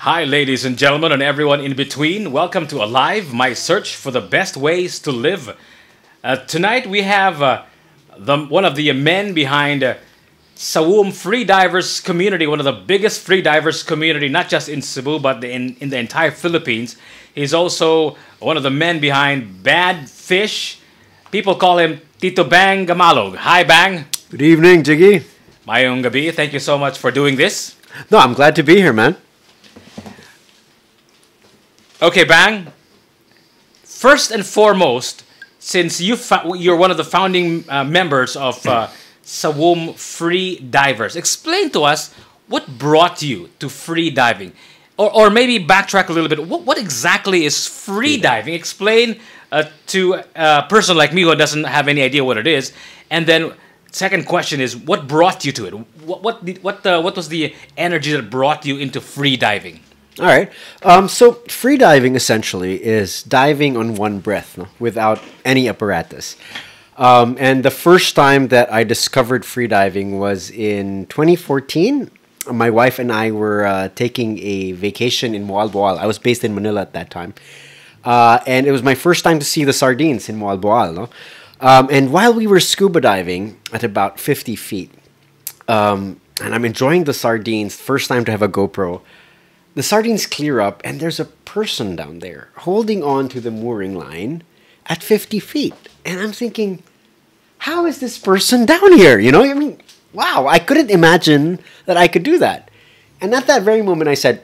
Hi, ladies and gentlemen, and everyone in between. Welcome to Alive, my search for the best ways to live. Tonight we have one of the men behind Sawum Freedivers community, one of the biggest freedivers community, not just in Cebu, but in the entire Philippines. He's also one of the men behind Bad Fish. People call him Tito Bang Gumalo. Hi, Bang. Good evening, Jiggy. Mayong gabi. Thank you so much for doing this. No, I'm glad to be here, man. Okay, Bang. First and foremost, since you're one of the founding members of Sawum Freedivers, explain to us what brought you to freediving. Or maybe backtrack a little bit. What exactly is freediving? Explain to a person like me who doesn't have any idea what it is. And then second question is, what brought you to it? What was the energy that brought you into freediving? All right. So freediving essentially is diving on one breath, no, without any apparatus. And the first time that I discovered freediving was in 2014. My wife and I were taking a vacation in Boal. I was based in Manila at that time. And it was my first time to see the sardines in Boal. No? And while we were scuba diving at about 50 feet, and I'm enjoying the sardines, first time to have a GoPro, the sardines clear up, and there's a person down there holding on to the mooring line at 50 feet. And I'm thinking, how is this person down here? You know, I mean, wow, I couldn't imagine that I could do that. And at that very moment, I said,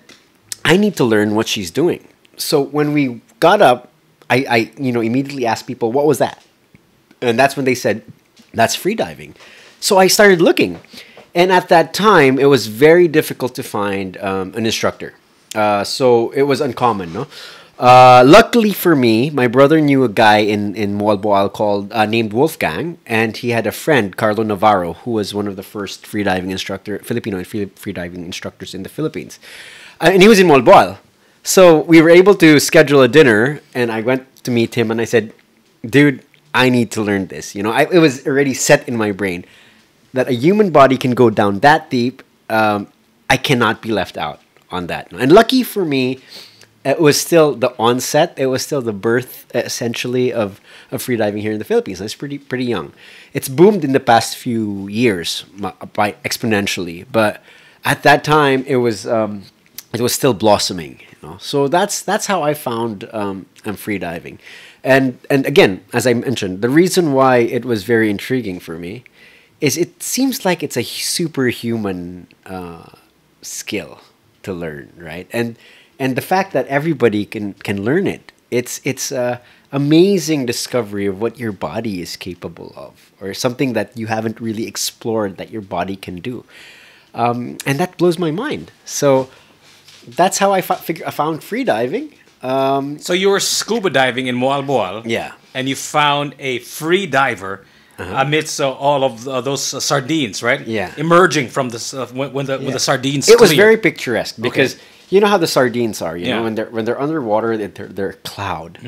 I need to learn what she's doing. So when we got up, I immediately asked people, what was that? And that's when they said, that's freediving. So I started looking. And at that time, it was very difficult to find an instructor. So it was uncommon, no? Luckily for me, my brother knew a guy in Boal called named Wolfgang, and he had a friend, Carlo Navarro, who was one of the first Filipino freediving instructors in the Philippines. And he was in Boal. So we were able to schedule a dinner, and I went to meet him, and I said, dude, I need to learn this. You know, it was already set in my brain that a human body can go down that deep. I cannot be left out on that. And lucky for me, it was still the onset. It was still the birth, essentially, of freediving here in the Philippines. It's pretty young. It's boomed in the past few years by exponentially, but at that time, it was still blossoming. You know? So that's how I found freediving. And again, as I mentioned, the reason why it was very intriguing for me is it seems like it's a superhuman skill to learn, right? And the fact that everybody can learn it, it's a amazing discovery of what your body is capable of, or something that you haven't really explored that your body can do, and that blows my mind. So that's how I found freediving. So you were scuba diving in Boal, Yeah, and you found a free diver amidst all of those sardines, right? Yeah. Emerging from when the sardines. it was clear. very picturesque because you know how the sardines are. You know, Yeah. when they're underwater, they're a cloud.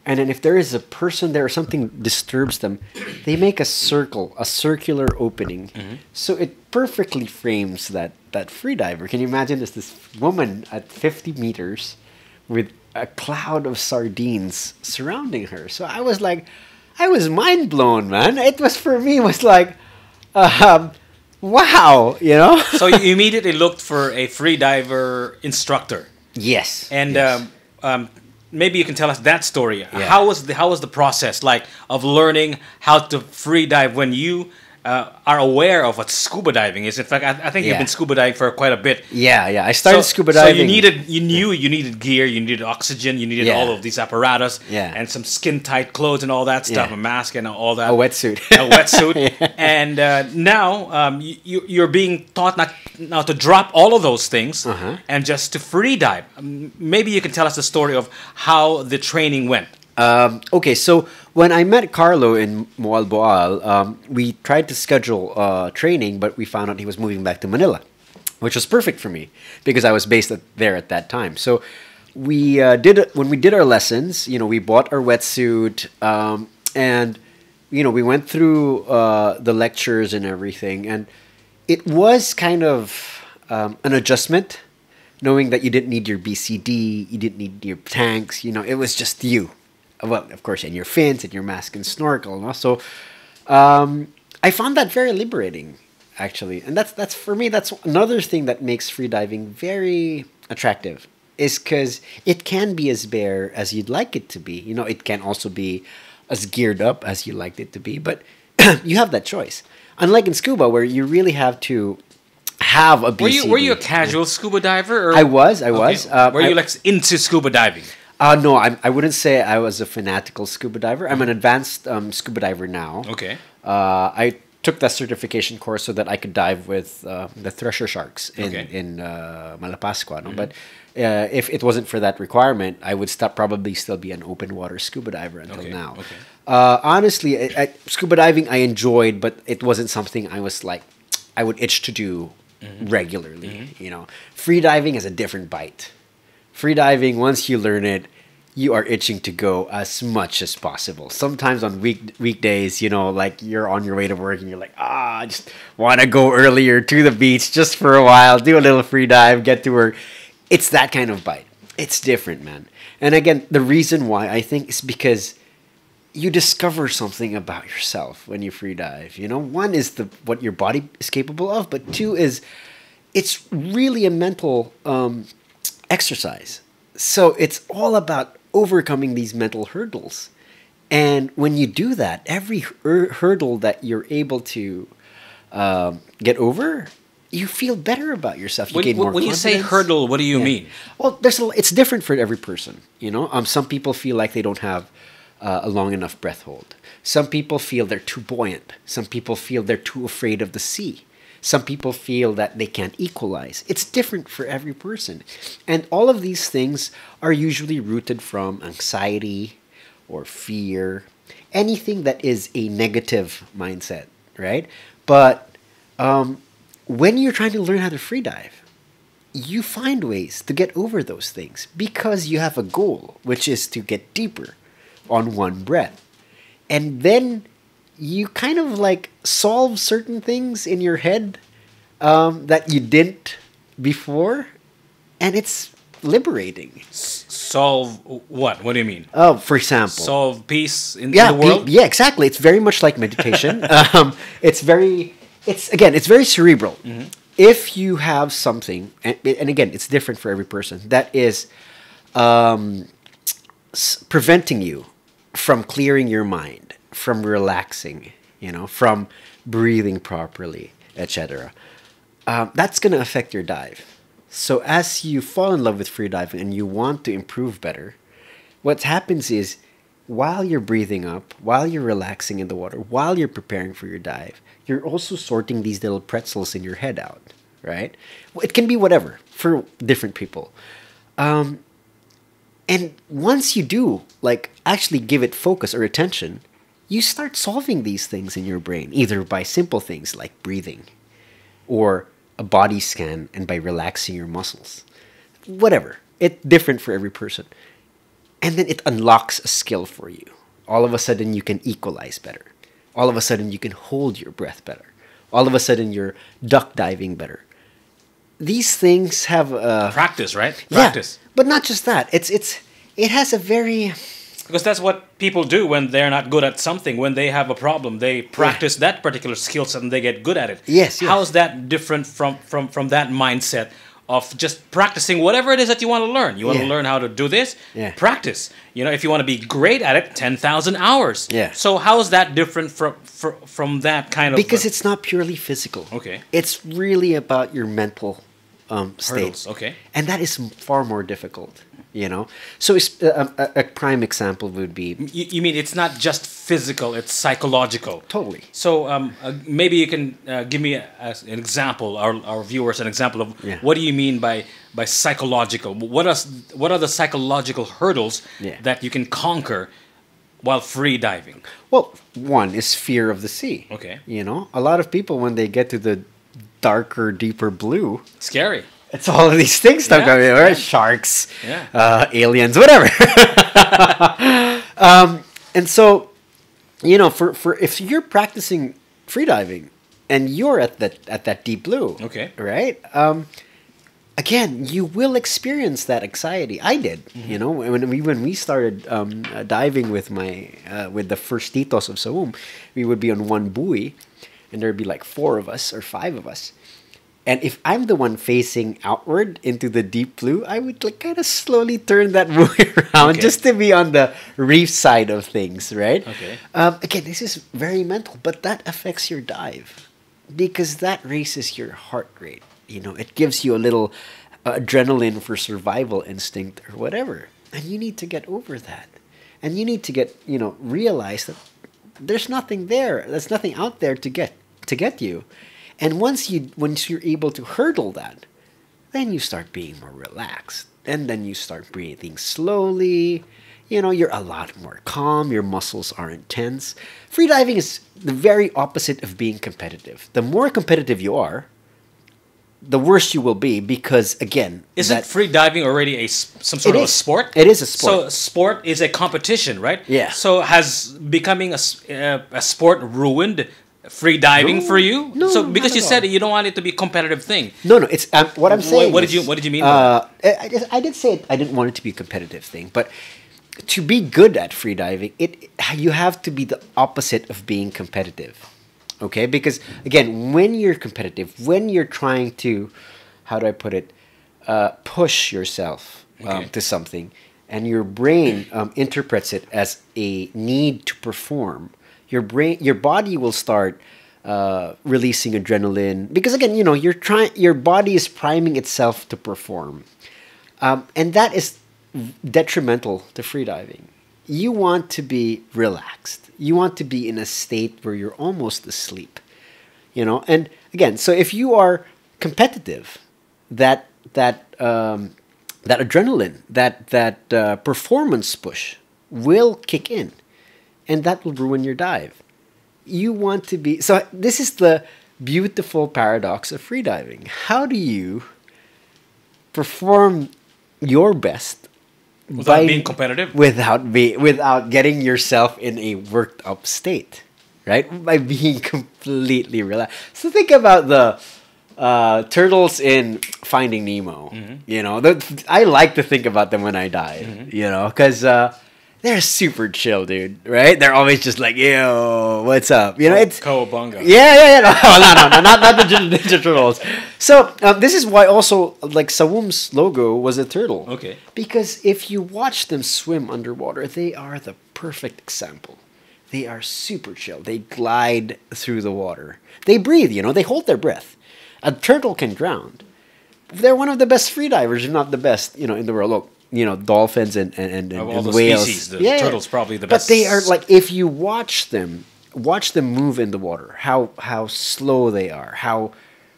And then if there is a person there or something disturbs them, they make a circular opening. So it perfectly frames that freediver. Can you imagine this woman at 50 meters with a cloud of sardines surrounding her? So I was mind blown, man. It was, for me, was like, wow, you know? So you immediately looked for a freediver instructor. Yes. And yes. maybe you can tell us that story. Yeah. How was the process like of learning how to free dive when you are aware of what scuba diving is? In fact, I think you've been scuba diving for quite a bit. Yeah. I started scuba diving. So you knew you needed gear, you needed oxygen, you needed all of these apparatus, and some skin tight clothes and all that stuff, a mask and all that, a wetsuit, And now you're being taught now to drop all of those things and just to free dive. Maybe you can tell us the story of how the training went. Okay, so when I met Carlo in Boal, we tried to schedule training, but we found out he was moving back to Manila, which was perfect for me because I was based there at that time. So we when we did our lessons, we bought our wetsuit, and we went through the lectures and everything, and it was kind of an adjustment knowing that you didn't need your BCD, you didn't need your tanks, it was just you. Well, of course, and your fins and your mask and snorkel. So I found that very liberating, actually. And that's for me, that's another thing that makes freediving very attractive, is because it can be as bare as you'd like it to be. It can also be as geared up as you liked it to be, but you have that choice. Unlike in scuba, where you really have to have a BCD. Were you a casual scuba diver? Or? I was. Okay. Were you like into scuba diving? No, I wouldn't say I was a fanatical scuba diver. I'm an advanced scuba diver now. Okay. I took that certification course so that I could dive with the thresher sharks in Malapascua. No? But if it wasn't for that requirement, I would probably still be an open water scuba diver until now. Okay. Honestly, scuba diving I enjoyed, but it wasn't something I was like, I would itch to do regularly. Free diving is a different bite. Free diving, once you learn it, you are itching to go as much as possible. Sometimes on weekdays, like you're on your way to work and you're like, I just want to go earlier to the beach just for a while, do a little free dive, get to work. It's that kind of bite. It's different, man. And again, the reason why I think is because you discover something about yourself when you free dive. One is what your body is capable of, but two is it's really a mental exercise. So it's all about overcoming these mental hurdles. And when you do that, every hurdle that you're able to get over, you feel better about yourself. You gain more when confidence. You say hurdle, what do you mean? Well, it's different for every person. Some people feel like they don't have a long enough breath hold. Some people feel they're too buoyant. Some people feel they're too afraid of the sea. Some people feel that they can't equalize. It's different for every person. And all of these things are usually rooted from anxiety or fear, anything that is a negative mindset, right? But when you're trying to learn how to free dive, you find ways to get over those things because you have a goal, which is to get deeper on one breath. And then you kind of like solve certain things in your head that you didn't before, and it's liberating. Solve what? What do you mean? Oh, for example, solve peace in the world. Yeah, exactly. It's very much like meditation. It's very cerebral. Mm-hmm. If you have something, and again, it's different for every person, that is preventing you from clearing your mind, from relaxing, from breathing properly, etc. That's going to affect your dive. So as you fall in love with freediving and you want to improve better, what happens is while you're breathing up, while you're relaxing in the water, while you're preparing for your dive, you're also sorting these little pretzels in your head out, right? It can be whatever for different people. And once you do, like, actually give it focus or attention, you start solving these things in your brain, either by simple things like breathing or a body scan and by relaxing your muscles. Whatever. It's different for every person. And then it unlocks a skill for you. All of a sudden, you can equalize better. All of a sudden, you can hold your breath better. All of a sudden, you're duck diving better. These things have practice, right? Practice. Yeah, but not just that. It has a very... Because that's what people do when they're not good at something. When they have a problem, they practice that particular skill set and they get good at it. Yes. How is that different from that mindset of just practicing whatever it is that you want to learn? You want to learn how to do this? Yeah. Practice. If you want to be great at it, 10,000 hours. Yeah. So how is that different from that kind of... Because it's not purely physical. Okay. It's really about your mental state. Hurdles. Okay. And that is far more difficult. So a prime example would be... You mean it's not just physical, it's psychological. Totally. So maybe you can give me an example, our viewers, an example of what do you mean by psychological? What are the psychological hurdles that you can conquer while free diving? Well, one is fear of the sea. Okay. A lot of people, when they get to the darker, deeper blue... Scary. It's all of these things stuff going on, right? Sharks, aliens, whatever. And so, for if you're practicing freediving and you're at that deep blue, okay, right? again, you will experience that anxiety. I did, when we started diving with my with the first titos of Saum, we would be on one buoy, and there'd be like 4 of us or 5 of us. And if I'm the one facing outward into the deep blue, I would like kind of slowly turn that buoy around just to be on the reef side of things, right? Okay. Again, this is very mental, but that affects your dive because that raises your heart rate. It gives you a little adrenaline for survival instinct or whatever. And you need to get over that. And you need to realize that there's nothing there. There's nothing out there to get you. And once you're able to hurdle that, then you start being more relaxed. And then you start breathing slowly. You're a lot more calm. Your muscles aren't tense. Freediving is the very opposite of being competitive. The more competitive you are, the worse you will be because, again... Isn't freediving already some sort of a sport? It is a sport. So sport is a competition, right? Yeah. So has becoming a sport ruined freediving for you? No, so because not you at said all. you don't want it to be a competitive thing. No. It's what I'm saying. What did you mean by that? I did say I didn't want it to be a competitive thing, but to be good at freediving, you have to be the opposite of being competitive. Okay, because again, when you're competitive, when you're trying to, how do I put it, push yourself to something, and your brain interprets it as a need to perform, your body will start releasing adrenaline because again, your body is priming itself to perform, and that is detrimental to freediving. You want to be relaxed. You want to be in a state where you're almost asleep, And again, so if you are competitive, that adrenaline, that performance push will kick in, and that will ruin your dive. You want to be... So this is the beautiful paradox of freediving. How do you perform your best without being competitive? Without getting yourself in a worked up state, right? By being completely relaxed. So think about the turtles in Finding Nemo. I like to think about them when I dive, because they're super chill, dude, right? They're always just like, yo, what's up? It's Cowabunga. Yeah. No, not the Ninja Turtles. So this is why also like Saum's logo was a turtle. Okay. Because if you watch them swim underwater, they are the perfect example. They are super chill. They glide through the water. They breathe. They hold their breath. A turtle can drown. They're one of the best freedivers, if not the best, in the world. Look. Dolphins and of all the whales. Species, the turtle's probably the best. But they are like, if you watch them move in the water, how slow they are, how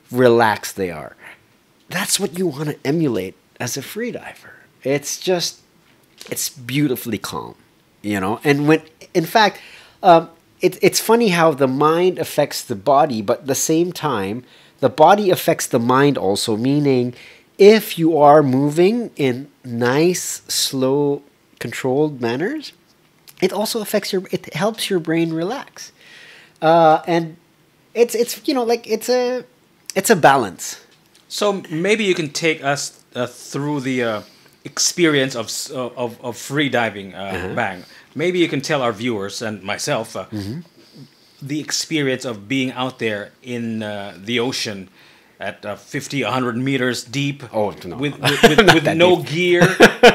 relaxed they are. That's what you want to emulate as a freediver. It's beautifully calm, And when, in fact, it's funny how the mind affects the body, but at the same time, the body affects the mind also, meaning if you are moving in nice, slow, controlled manners, it also affects it helps your brain relax. And it's a balance. So maybe you can take us through the experience of freediving, Bang. Maybe you can tell our viewers and myself the experience of being out there in the ocean at 50, 100 meters deep. Oh, no. With no gear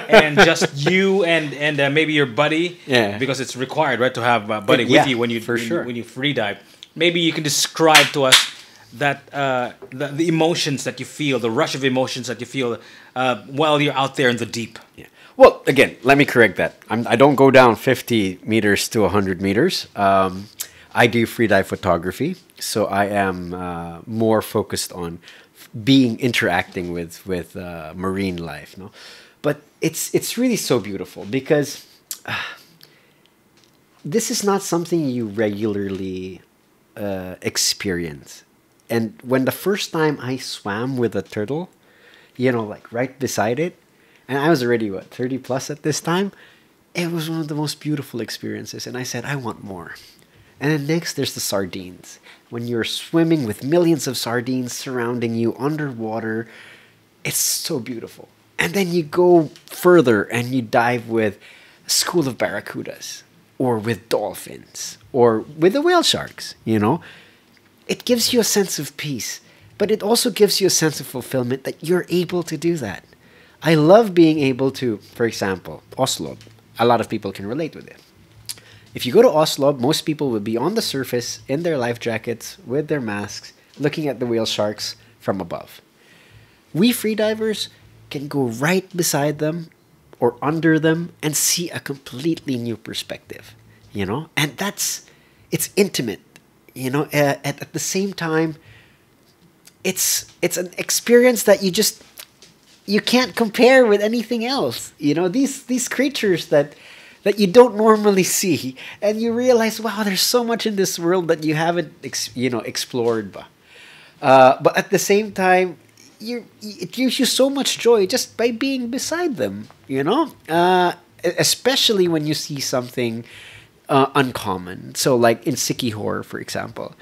and just you and maybe your buddy. Yeah. Because it's required, right, to have a buddy with you when you when you free dive. Maybe you can describe to us that the emotions that you feel, the rush of emotions that you feel while you're out there in the deep. Yeah. Well, again, let me correct that. I don't go down 50 meters to 100 meters. I do freedive photography, so I am more focused on interacting with marine life. No, but it's really so beautiful because this is not something you regularly experience. And when the first time I swam with a turtle, like right beside it, and I was already 30 plus at this time, it was one of the most beautiful experiences. And I said, I want more. And then next, there's the sardines. When you're swimming with millions of sardines surrounding you underwater, It's so beautiful. And then you go further and you dive with a school of barracudas or with dolphins or with the whale sharks, you know? It gives you a sense of peace, but it also gives you a sense of fulfillment that you're able to do that. I love being able to, for example, Oslo. A lot of people can relate with it. If you go to Oslo, most people will be on the surface in their life jackets with their masks, looking at the whale sharks from above. We freedivers can go right beside them or under them and see a completely new perspective, you know? And it's intimate, you know? At the same time, it's an experience that you can't compare with anything else. You know, these creatures that you don't normally see, and you realize, wow, there's so much in this world that you haven't explored. But at the same time, it gives you so much joy just by being beside them. You know, especially when you see something uncommon. So, like in Sikihor, for example.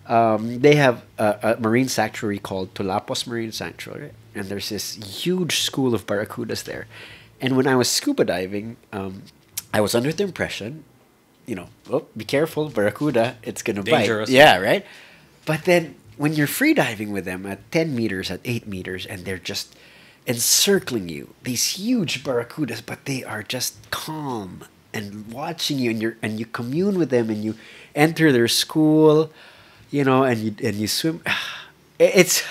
They have a marine sanctuary called Tulapos Marine Sanctuary, and there's this huge school of barracudas there. And when I was scuba diving, I was under the impression, you know, oh, be careful, barracuda, it's gonna Dangerous. bite. Yeah, right. But then when you're free diving with them at 10 meters, at 8 meters, and they're just encircling you, these huge barracudas, but they are just calm and watching you, and you commune with them, and you enter their school. You know, and you swim. It's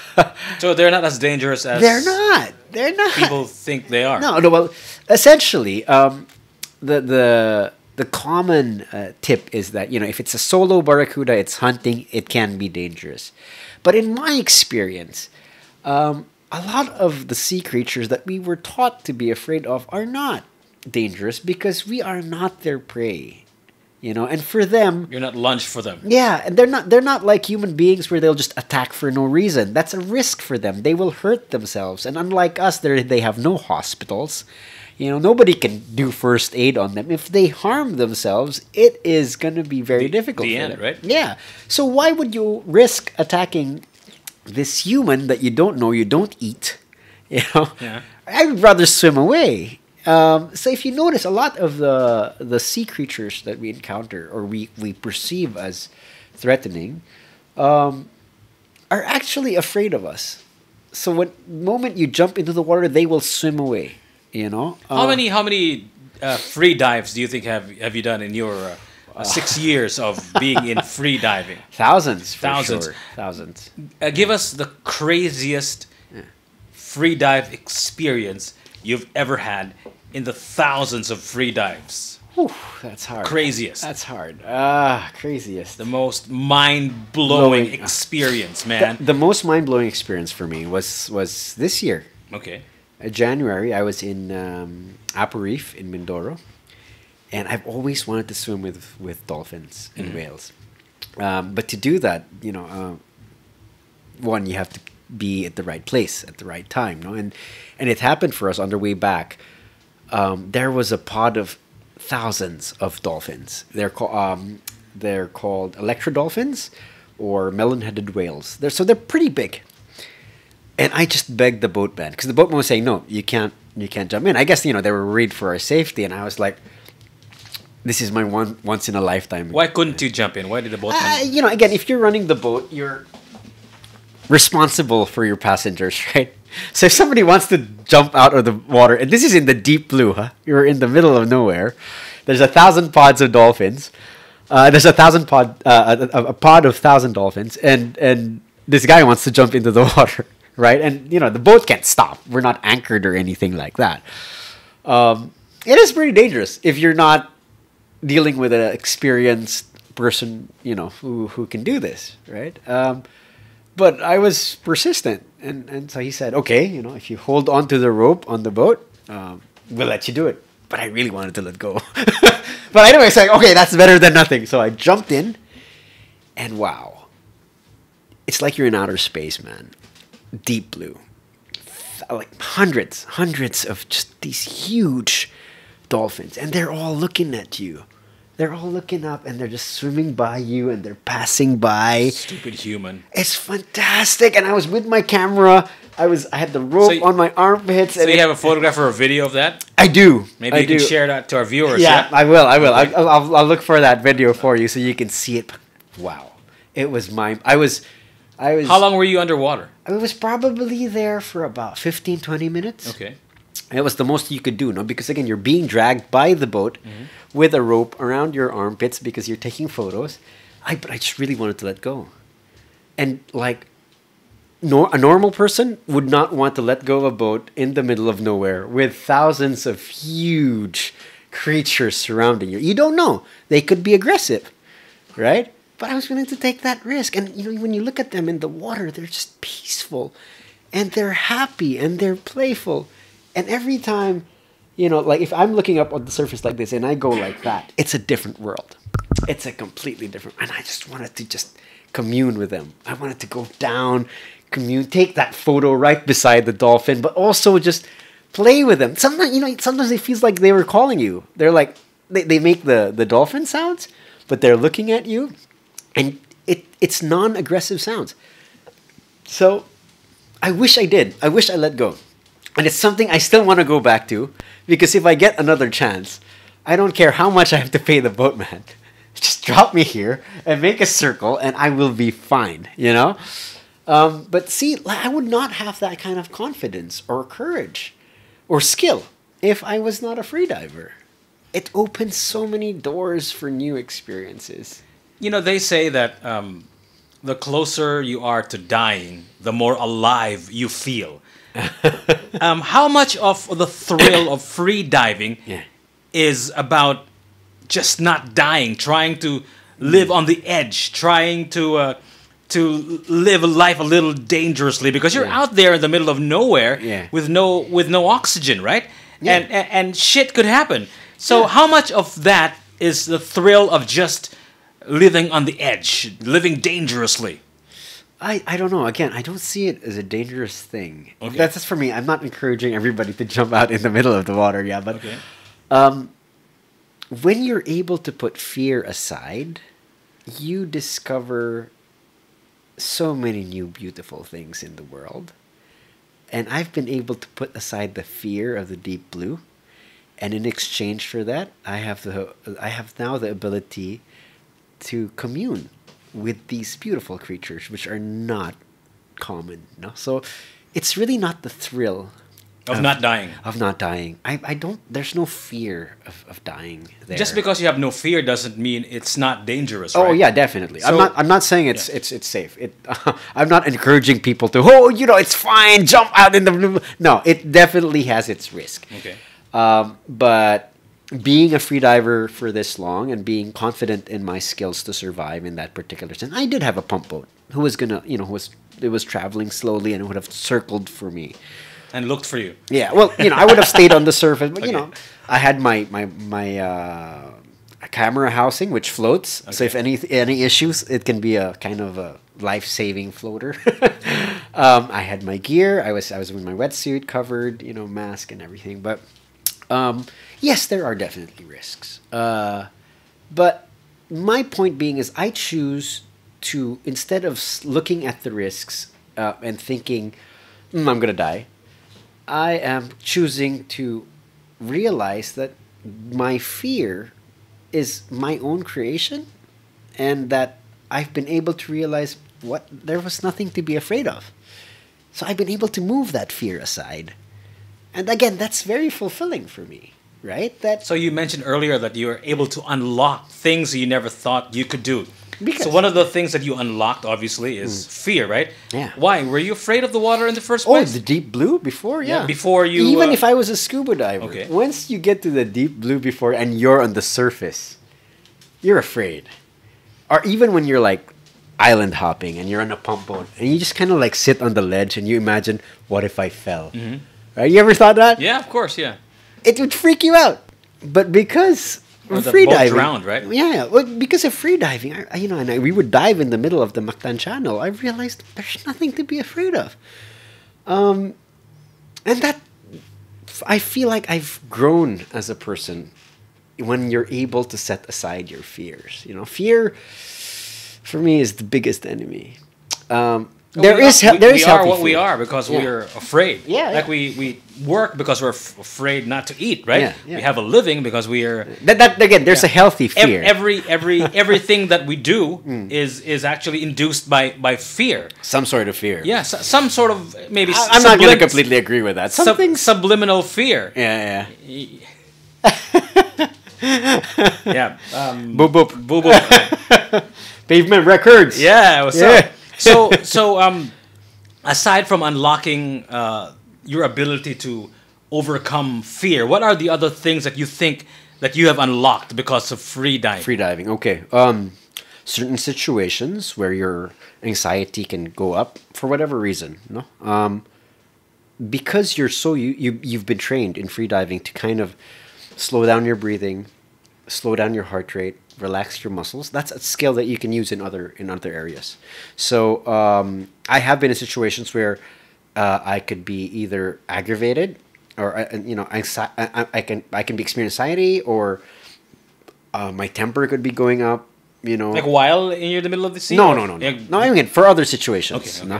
So they're not as dangerous as they're not. They're not. people think they are. No. Well, essentially, the common tip is that, you know, if it's a solo barracuda, it's hunting, it can be dangerous. But in my experience, a lot of the sea creatures that we were taught to be afraid of are not dangerous because we are not their prey. You know, and for them, You're not lunch for them. yeah, and they're not like human beings where they'll just attack for no reason. That's a risk for them. They will hurt themselves, and unlike us, they have no hospitals. You know, nobody can do first aid on them. If they harm themselves, it is going to be very difficult. The for end, them. right? Yeah. So why would you risk attacking this human that you don't know, you don't eat? You know, Yeah. I would rather swim away. So if you notice, a lot of the sea creatures that we encounter or we perceive as threatening are actually afraid of us. So when moment you jump into the water, they will swim away. You know. How many free dives do you think have you done in your 6 years of being in free diving? Thousands. For Thousands. Sure. Thousands. Give us the craziest free dive experience you've ever had in the thousands of free dives. Whew, that's hard. Craziest. That's hard. Craziest. The most mind-blowing experience, man. The most mind-blowing experience for me was this year. Okay. January, I was in Apo Reef in Mindoro, and I've always wanted to swim with dolphins and whales. But to do that, you know, one, you have to be at the right place at the right time, no? And it happened for us on the way back. There was a pod of thousands of dolphins. They're called electrodolphins or melon-headed whales. They're pretty big. And I just begged the boatman because the boatman was saying, "No, you can't jump in." I guess, you know, they were worried for our safety, and I was like, "This is my once in a lifetime." Why couldn't you jump in? Why did the boatman? You know, again, if you're running the boat, you're responsible for your passengers, right? So if somebody wants to jump out of the water, and this is in the deep blue, huh? You're in the middle of nowhere. There's 1,000 pods of dolphins. There's a pod of 1,000 dolphins, and this guy wants to jump into the water, right? And you know the boat can't stop. We're not anchored or anything like that. It is pretty dangerous if you're not dealing with an experienced person, you know, who can do this, right? But I was persistent, and so he said, "Okay, you know, if you hold on to the rope on the boat, we'll let you do it." But I really wanted to let go. But anyway, I said, "Okay, that's better than nothing." So I jumped in, and wow, it's like you're in outer space, man. Deep blue, like hundreds of just these huge dolphins, and they're all looking at you. They're all looking up and they're just swimming by you and they're passing by. Stupid human. It's fantastic. And I was with my camera. I had the rope on my armpits. So you have a photograph or a video of that? I do. Maybe you can share that to our viewers. Yeah, I will. Okay. I'll look for that video for you so you can see it. Wow. It was I was. How long were you underwater? I was probably there for about 15, 20 minutes. Okay. It was the most you could do, no? Because again, you're being dragged by the boat with a rope around your armpits because you're taking photos. But I just really wanted to let go. And like, a normal person would not want to let go of a boat in the middle of nowhere with thousands of huge creatures surrounding you. You don't know. They could be aggressive, right? But I was willing to take that risk. And you know, when you look at them in the water, they're just peaceful. And they're happy and they're playful. And every time, you know, like if I'm looking up on the surface like this and I go like that, it's a different world. It's a completely different. And I just wanted to just commune with them. I wanted to go down, commune, take that photo right beside the dolphin, but also just play with them. Sometimes, you know, sometimes it feels like they were calling you. They're like, they make the dolphin sounds, but they're looking at you. And it's non-aggressive sounds. So I wish I did. I wish I let go. And it's something I still want to go back to, because if I get another chance, I don't care how much I have to pay the boatman. Just drop me here and make a circle and I will be fine, you know? But see, I would not have that kind of confidence or courage or skill if I was not a freediver. It opens so many doors for new experiences. You know, they say that the closer you are to dying, the more alive you feel. How much of the thrill of free diving is about just not dying, trying to live on the edge, trying to live life a little dangerously, because you're out there in the middle of nowhere with no oxygen, right? And shit could happen. So how much of that is the thrill of just living on the edge, living dangerously? I don't know. Again, I don't see it as a dangerous thing. Okay. That's just for me. I'm not encouraging everybody to jump out in the middle of the water. Yeah, but when you're able to put fear aside, you discover so many new beautiful things in the world. And I've been able to put aside the fear of the deep blue, and in exchange for that, I have now the ability to commune with these beautiful creatures, which are not common. No? So it's really not the thrill of not dying. Of not dying. I don't. There's no fear of dying there. Just because you have no fear doesn't mean it's not dangerous. Oh right? yeah, definitely. So, I'm not saying it's safe. I'm not encouraging people to it's fine, jump out in the blue. No, it definitely has its risk. Okay. But being a freediver for this long and being confident in my skills to survive in that particular sense, I did have a pump boat who was it was traveling slowly and would have circled for me and looked for you. Yeah, well, I would have stayed on the surface, but I had my camera housing which floats. Okay. So if any issues, it can be a kind of a life-saving floater. I had my gear. I was with my wetsuit covered, mask and everything, but. Yes, there are definitely risks. But my point being is I choose to, instead of looking at the risks and thinking, I'm going to die, I am choosing to realize that my fear is my own creation and that I've been able to realize there was nothing to be afraid of. So I've been able to move that fear aside. And again, that's very fulfilling for me, right? So you mentioned earlier that you were able to unlock things you never thought you could do. So one of the things that you unlocked, obviously, is fear, right? Yeah. Why? Were you afraid of the water in the first place? Oh, the deep blue before? Yeah. Before you... Even if I was a scuba diver, once you get to the deep blue before and you're on the surface, you're afraid. Or even when you're like island hopping and you're on a pump boat and you just kind of like sit on the ledge and you imagine, what if I fell? Mm-hmm. Right? You ever thought that? Yeah, of course, yeah. It would freak you out. But because of freediving... drowned, right? Yeah, well, because of freediving, we would dive in the middle of the Mactan Channel, I realized there's nothing to be afraid of. And that... I feel like I've grown as a person when you're able to set aside your fears. You know, fear for me is the biggest enemy. There is we are healthy what we fear. are because Yeah. we're afraid. Yeah, like yeah. we work because we're afraid not to eat, right? Yeah, yeah. We have a living because we are. That again, there's Yeah. a healthy fear. Everything that we do is actually induced by fear. Some sort of fear. Yeah, some sort of maybe. I'm not going to completely agree with that. Something. Subliminal fear. Yeah, Yeah. Boop boop. Boo boo. Pavement Records. Yeah. What's Yeah. up? So aside from unlocking your ability to overcome fear, what are the other things that you think that you have unlocked because of free diving? Free diving. Okay. Certain situations where your anxiety can go up for whatever reason. No. Because you've been trained in free diving to kind of slow down your breathing, slow down your heart rate, relax your muscles. That's a skill that you can use in other areas. So I have been in situations where I could be either aggravated or I can be experiencing anxiety, or my temper could be going up. You know, Like while you're in the middle of the sea? no, or- no, no, no. Yeah. No, I mean for other situations. Okay, No?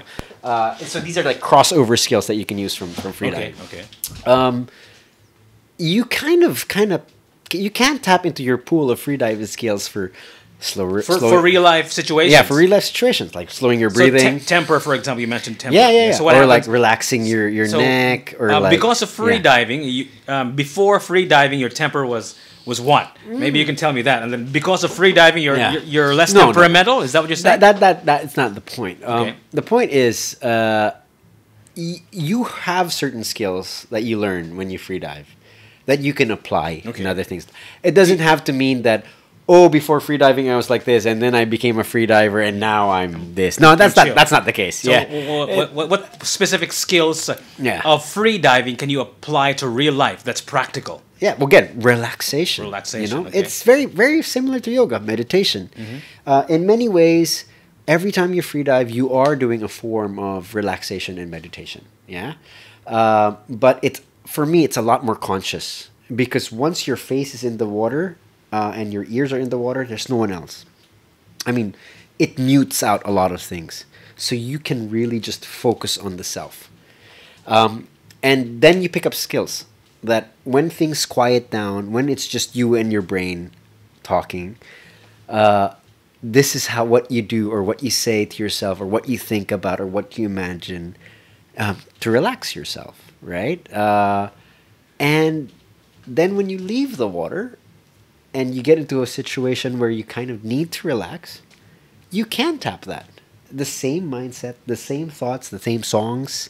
So these are like crossover skills that you can use from free diving. Okay. Okay. You you can't tap into your pool of free diving skills for For real life situations. yeah, for real life situations like slowing your breathing. So temper, for example, you mentioned temper. Yeah. So what or happens? like relaxing your So, neck, or like because of free yeah. diving, before free diving, your temper was what? Maybe you can tell me that. And then because of free diving, Yeah. you're less No, no. temperamental. Is that what you're saying? That's not the point. Okay. The point is, you have certain skills that you learn when you free dive that you can apply in other things. It doesn't have to mean that, oh, before free diving I was like this, and then I became a free diver, and now I'm this. No, that's chill. not the case. So Yeah. what specific skills Yeah. of free diving can you apply to real life that's practical? Yeah, well, again, relaxation. Relaxation, You know, okay. it's very, very similar to yoga, meditation. In many ways, every time you free dive, you are doing a form of relaxation and meditation. Yeah, but for me, it's a lot more conscious, because once your face is in the water and your ears are in the water, there's no one else. I mean, it mutes out a lot of things, so you can really just focus on the self. And then you pick up skills that when things quiet down, when it's just you and your brain talking, this is what you do, or what you say to yourself, or what you think about, or what you imagine to relax yourself, right? And then when you leave the water and you get into a situation where you kind of need to relax, you can tap that. The same mindset, the same thoughts, the same songs,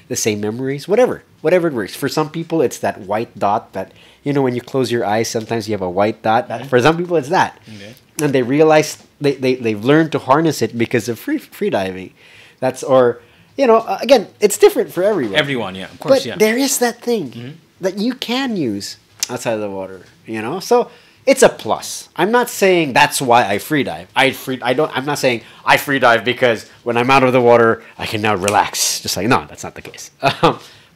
the same memories, whatever it works. For some people, it's that white dot that, when you close your eyes, sometimes you have a white dot. For some people, it's that. Okay. And they realize they've learned to harness it because of free diving. Again, it's different for everyone. Everyone, yeah, of course, But yeah. there is that thing that you can use outside of the water, So it's a plus. I'm not saying that's why I free dive. I'm not saying I free dive because when I'm out of the water, I can now relax. Just like, no, that's not the case.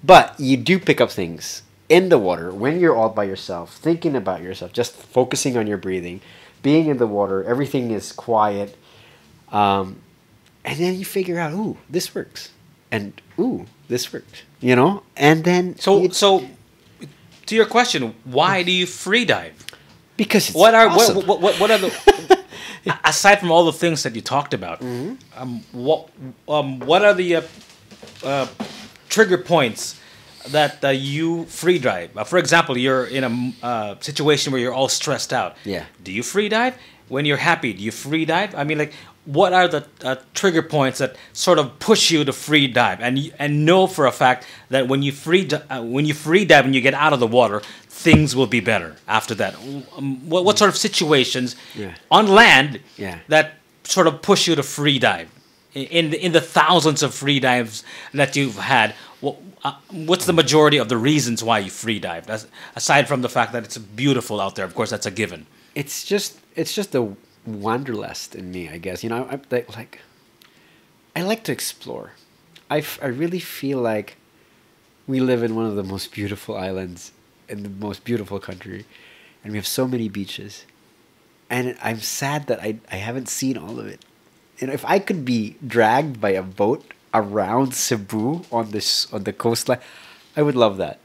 But you do pick up things in the water when you're all by yourself, thinking about yourself, just focusing on your breathing, being in the water, everything is quiet. And then you figure out, ooh, this works. And ooh, this worked. And then So to your question, why do you free dive? because it's What are awesome. what are the aside from all the things that you talked about? What are the trigger points that you free dive? For example, you're in a situation where you're all stressed out. Yeah. Do you free dive? When you're happy, do you free dive? I mean, like, what are the trigger points that sort of push you to free dive, and know for a fact that when you free dive and you get out of the water, things will be better after that? What sort of situations on land that sort of push you to free dive? In the thousands of free dives that you've had, what's the majority of the reasons why you free dive? Aside from the fact that it's beautiful out there, of course, that's a given. It's just the wanderlust in me, I guess. I like to explore. I really feel like we live in one of the most beautiful islands in the most beautiful country, and we have so many beaches. And I'm sad that I haven't seen all of it. If I could be dragged by a boat around Cebu on the coastline, I would love that.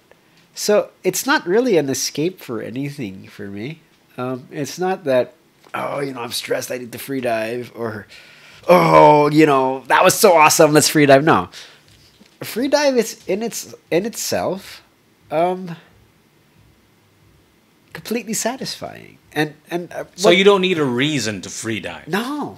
So it's not really an escape for anything for me. It's not that, oh, I'm stressed, I need to free dive, or, oh, that was so awesome, let's free dive. No, free dive is in itself completely satisfying. So you don't need a reason to free dive. No.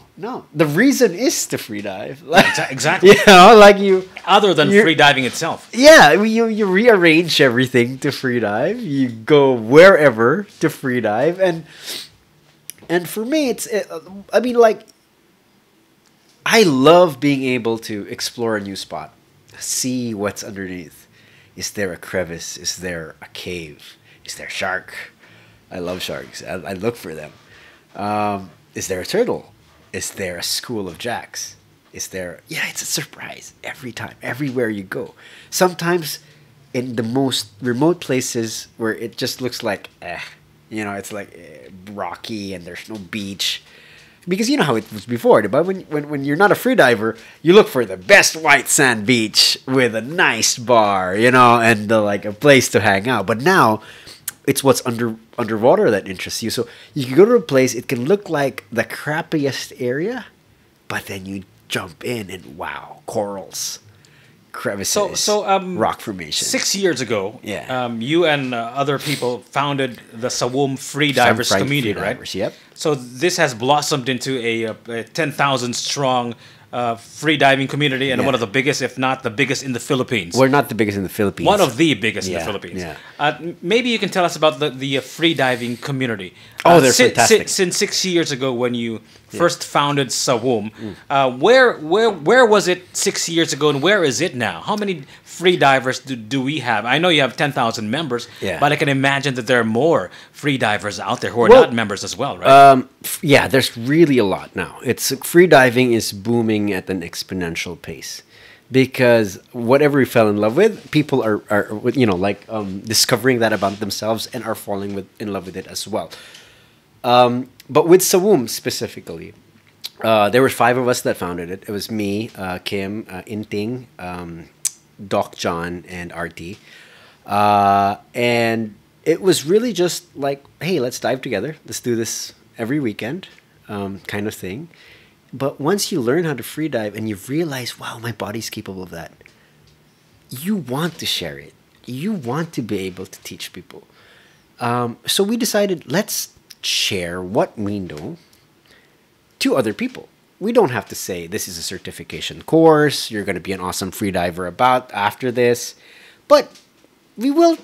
The reason is to free dive. Like, exactly. Like you. Other than free diving itself. Yeah, you rearrange everything to free dive. You go wherever to free dive, and for me, I love being able to explore a new spot, see what's underneath. Is there a crevice? Is there a cave? Is there a shark? I love sharks. I look for them. Is there a turtle? Is there a school of jacks? It's a surprise every time, everywhere you go. Sometimes in the most remote places where it just looks like, it's like rocky and there's no beach. Because you know how it was before, but when you're not a free diver, you look for the best white sand beach with a nice bar, and like a place to hang out. But now, it's what's underwater that interests you. So you can go to a place, it can look like the crappiest area, but then you jump in and wow, corals, crevices, rock formations. 6 years ago, you and other people founded the Sawum Free Divers community, right? Yep. So this has blossomed into a 10,000 strong free diving community, and one of the biggest, if not the biggest, in the Philippines. We're not the biggest in the Philippines. One of the biggest in the Philippines. Yeah. Maybe you can tell us about the free diving community. Oh, they're fantastic. Since 6 years ago, when you first founded Sawum, where was it 6 years ago, and where is it now? How many free divers do we have? I know you have 10,000 members, but I can imagine that there are more free divers out there who are not members as well, right? There's really a lot now. Free diving is booming at an exponential pace because whatever we fell in love with, people are discovering that about themselves and are falling in love with it as well. But with Sawum specifically, there were 5 of us that founded it. It was me, Kim, Inting, Doc John, and RT. And it was really just like, hey, let's dive together. Let's do this every weekend, kind of thing. But once you learn how to free dive and you realize, wow, my body's capable of that, you want to share it. You want to be able to teach people. So we decided, let's share what we know to other people. We don't have to say this is a certification course, you're going to be an awesome free diver after this, but we will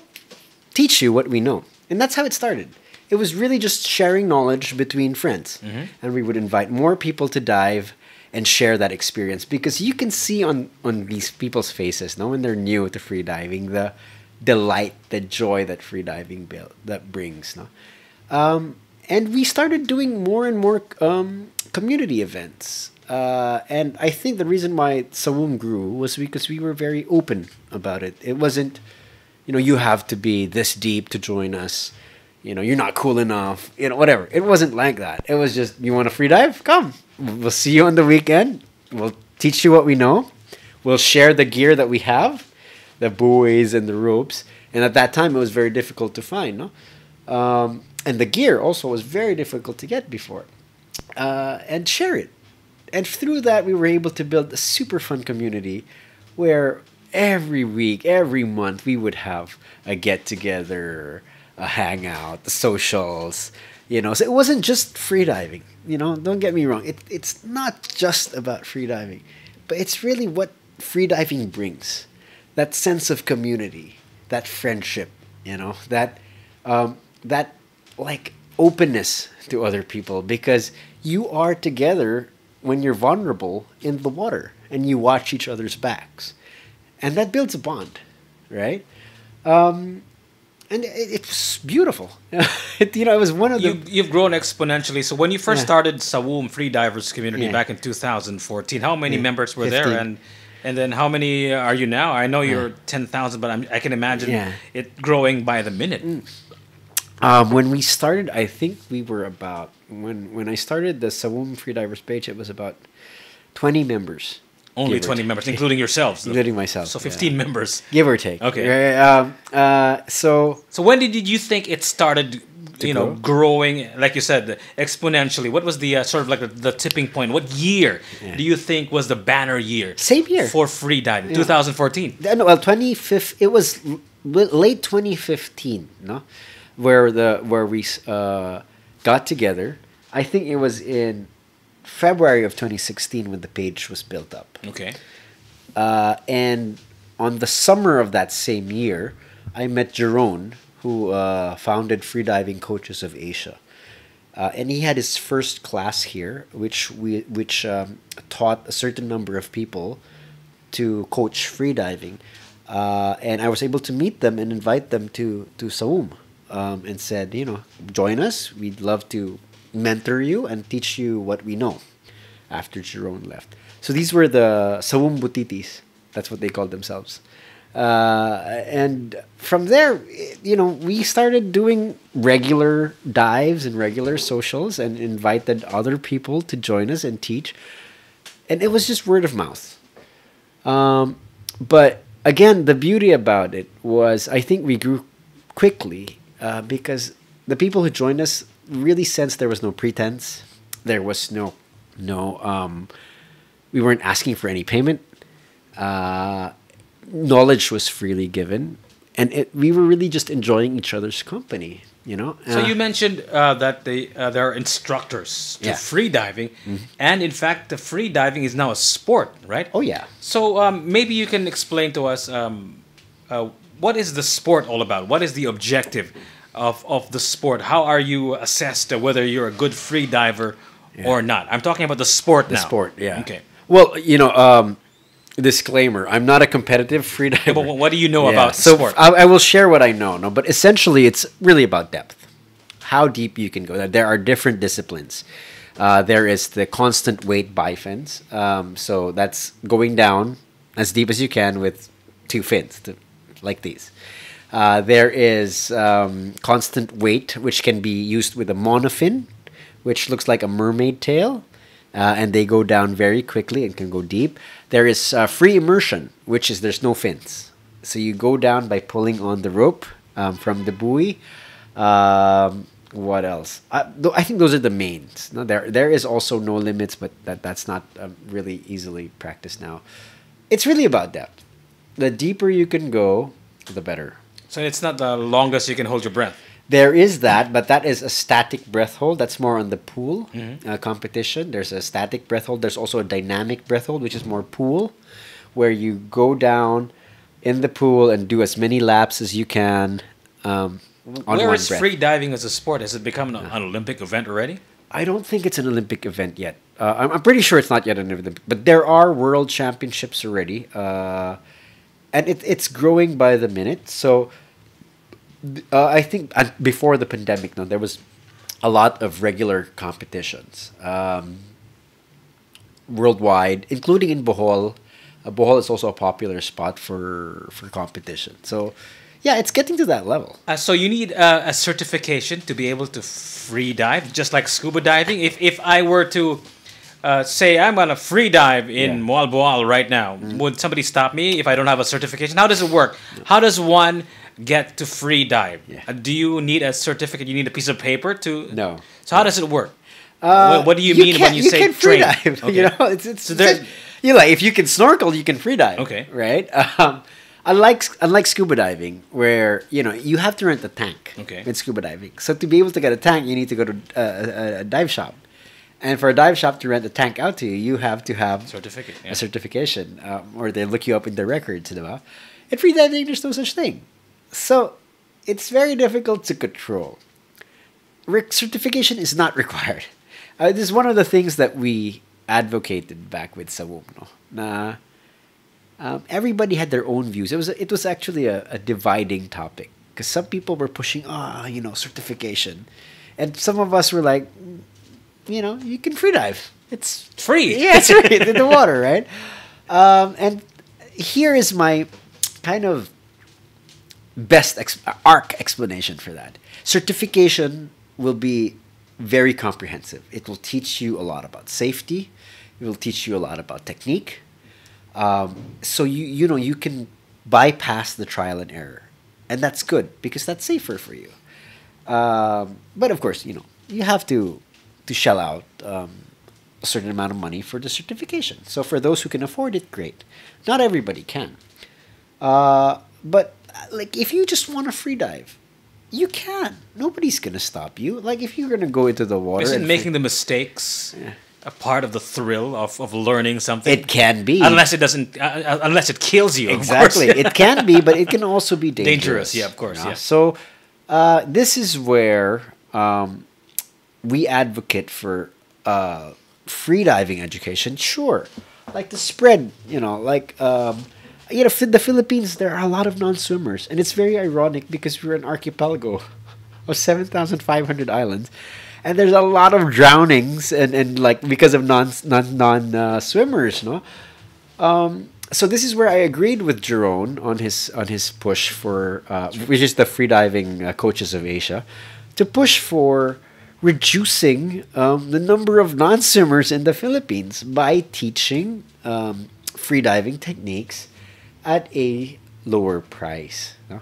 teach you what we know. And that's how it started. It was really just sharing knowledge between friends. Mm-hmm. And we would invite more people to dive and share that experience, because you can see on these people's faces, when they're new to free diving, the delight, the joy that free diving that brings. And we started doing more and more community events. And I think the reason why Sawum grew was because we were very open about it. It wasn't, you have to be this deep to join us. You're not cool enough. Whatever. It wasn't like that. It was just, you want to free dive? Come. We'll see you on the weekend. We'll teach you what we know. We'll share the gear that we have, the buoys and the ropes. And at that time, it was very difficult to find. And the gear also was very difficult to get before. And share it. And through that, we were able to build a super fun community where every week, every month, we would have a get-together, a hangout, the socials, So it wasn't just free diving, Don't get me wrong. It's not just about free diving, but it's really what free diving brings. That sense of community, that friendship, that like openness to other people, because you are together when you're vulnerable in the water and you watch each other's backs, and that builds a bond, right? And it's beautiful. It was one of the... You've grown exponentially. So when you first started Sawum Free Divers community back in 2014, how many members were 15. there? And then how many are you now? I know you're 10,000, but I can imagine it growing by the minute. When we started, I think we were about when I started the Sawum Freedivers page, it was about 20 members, Only give or 20 take. members, including yourselves. Including myself. So yeah. 15 members. Give or take. Okay. So So when did you think it started, grow? growing, like you said, exponentially? What was the sort of like the tipping point? What year Yeah. do you think was the banner year? Same year. For free diving, Yeah. 2014. No, well, 2015. It was late 2015, no, where we got together. I think it was in February of 2016 when the page was built up. Okay. And on the summer of that same year, I met Jerome, who founded Freediving Coaches of Asia. And he had his first class here, which taught a certain number of people to coach freediving. And I was able to meet them and invite them to Saum, and said, join us. We'd love to mentor you and teach you what we know after Jerome left. So these were the Saum Butitis. That's what they called themselves. And from there, we started doing regular dives and regular socials and invited other people to join us and teach. And it was just word of mouth. But again, the beauty about it was I think we grew quickly because the people who joined us really sensed there was no pretense. There was no we weren't asking for any payment. Knowledge was freely given, and we were really just enjoying each other's company. So you mentioned that there are instructors to Yeah. free diving, and in fact, the free diving is now a sport, right? Oh yeah. So maybe you can explain to us what is the sport all about? What is the objective of the sport? How are you assessed whether you're a good free diver or not? I'm talking about the sport now. The sport, yeah. Okay. Well, disclaimer: I'm not a competitive freediver. Yeah, but what do you know Yeah, about the so sport? I will share what I know. No, but essentially, it's really about depth. How deep you can go. There are different disciplines. There is the constant weight bifins. So that's going down as deep as you can with two fins, like these. There is constant weight, which can be used with a monofin, which looks like a mermaid tail. And they go down very quickly and can go deep. There is free immersion, which is there's no fins. So you go down by pulling on the rope from the buoy. What else? I think those are the mains. No, there is also no limits, but that's not really easily practiced now. It's really about depth. The deeper you can go, the better. So it's not the longest you can hold your breath. There is that, but that is a static breath hold. That's more on the pool competition. There's a static breath hold. There's also a dynamic breath hold, which is more pool, where you go down in the pool and do as many laps as you can on Where one is breath. free diving as a sport? Has it become an Olympic event already? I don't think it's an Olympic event yet. I'm pretty sure it's not yet an Olympic, but there are world championships already, and it's growing by the minute. So I think before the pandemic, there was a lot of regular competitions worldwide, including in Bohol. Bohol is also a popular spot for competition. So, yeah, it's getting to that level. So you need a certification to be able to free dive, just like scuba diving. If I were to say I'm gonna free dive in Moal Boal right now, would somebody stop me if I don't have a certification? How does it work? How does one get to free dive? Yeah. Do you need a certificate? You need a piece of paper to? No. So how does it work? What do you mean when you say can free train? dive? Okay. It's So there- if you can snorkel, you can free dive. Okay. Right. Unlike scuba diving, where you have to rent a tank. Okay. In scuba diving, so to be able to get a tank, you need to go to a dive shop, and for a dive shop to rent a tank out to you, you have to have Certificate. a certification, or they look you up in their records. Diba? In free diving, there's no such thing. So it's very difficult to control. Certification is not required. This is one of the things that we advocated back with Sawum. No? Everybody had their own views. It was actually a dividing topic because some people were pushing, certification, and some of us were like, you can free dive. It's Free. yeah, it's free in the water, right? And here is my kind of arc explanation for that. Certification will be very comprehensive. It will teach you a lot about safety. It will teach you a lot about technique. So you can bypass the trial and error, and that's good because that's safer for you. But of course, you have to shell out a certain amount of money for the certification. So for those who can afford it, great. Not everybody can. But like if you just want to free dive, you can. Nobody's gonna stop you. Like if you're gonna go into the water, Isn't making the mistakes a part of the thrill of learning something? it can be. Unless it doesn't, unless it kills you. Exactly. Of course. It can be, but it can also be dangerous. Dangerous, yeah, of course, yeah. So this is where we advocate for freediving education. Sure, like the spread. The Philippines, there are a lot of non-swimmers, and it's very ironic because we're an archipelago of 7,500 islands, and there's a lot of drownings and like because of non swimmers, no. So this is where I agreed with Jerome on his push for which is the freediving coaches of Asia, to push for reducing the number of non-swimmers in the Philippines by teaching freediving techniques at a lower price. No?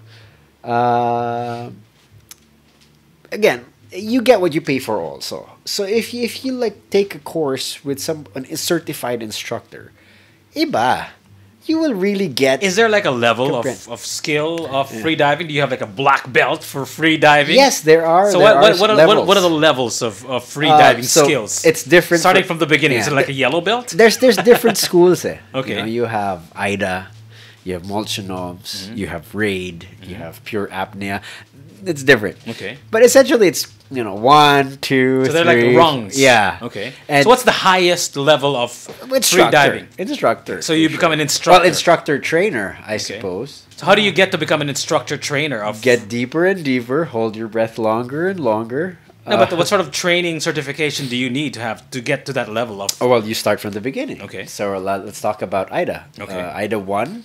Again, you get what you pay for also. So if you like take a course with a certified instructor, iba, you will really get. Is there like a level of skill of free diving? Do you have like a black belt for free diving? Yes, there are. So what are the levels of free diving skills? It's different. Starting from the beginning, is it like a yellow belt? There's different schools. Okay. You have AIDA, you have Molchanovs, you have RAID, you have pure apnea. It's different. Okay. But essentially, it's 1, 2, So they're 3. like rungs. Yeah. Okay. And so what's the highest level of free diving? Instructor. So you become an instructor. Well, instructor trainer, I suppose. So how do you get to become an instructor trainer of? Get deeper and deeper. Hold your breath longer and longer. No, but what sort of training certification do you need to have to get to that level of? Oh, well, you start from the beginning. Okay. So let's talk about AIDA. Okay. AIDA 1,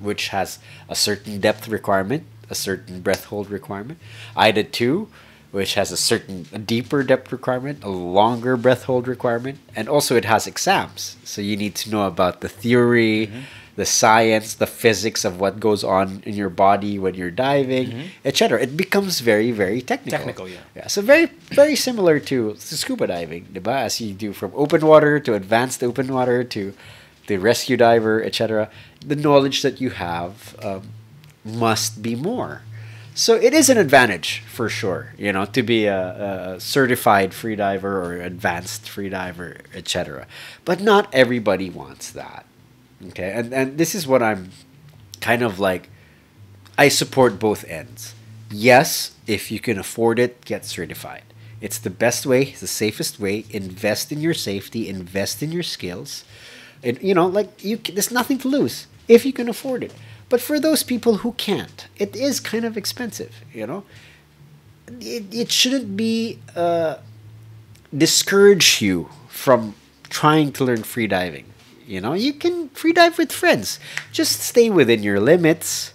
which has a certain depth requirement, a certain breath hold requirement. AIDA 2, which has a deeper depth requirement, a longer breath hold requirement, and also it has exams. So you need to know about the theory, the science, the physics of what goes on in your body when you're diving, etc. It becomes very, very technical. Technical, yeah. Yeah. So very, very similar to scuba diving, diba? As you do from open water to advanced open water to the rescue diver, etc. The knowledge that you have must be more. So it is an advantage for sure, to be a certified freediver or advanced freediver, etc. But not everybody wants that. Okay, and this is what I'm kind of like. I support both ends. Yes, if you can afford it, get certified. It's the best way, it's the safest way. Invest in your safety, invest in your skills. And, there's nothing to lose if you can afford it. But for those people who can't, it is kind of expensive, It shouldn't be discourage you from trying to learn freediving. You can freedive with friends. Just stay within your limits.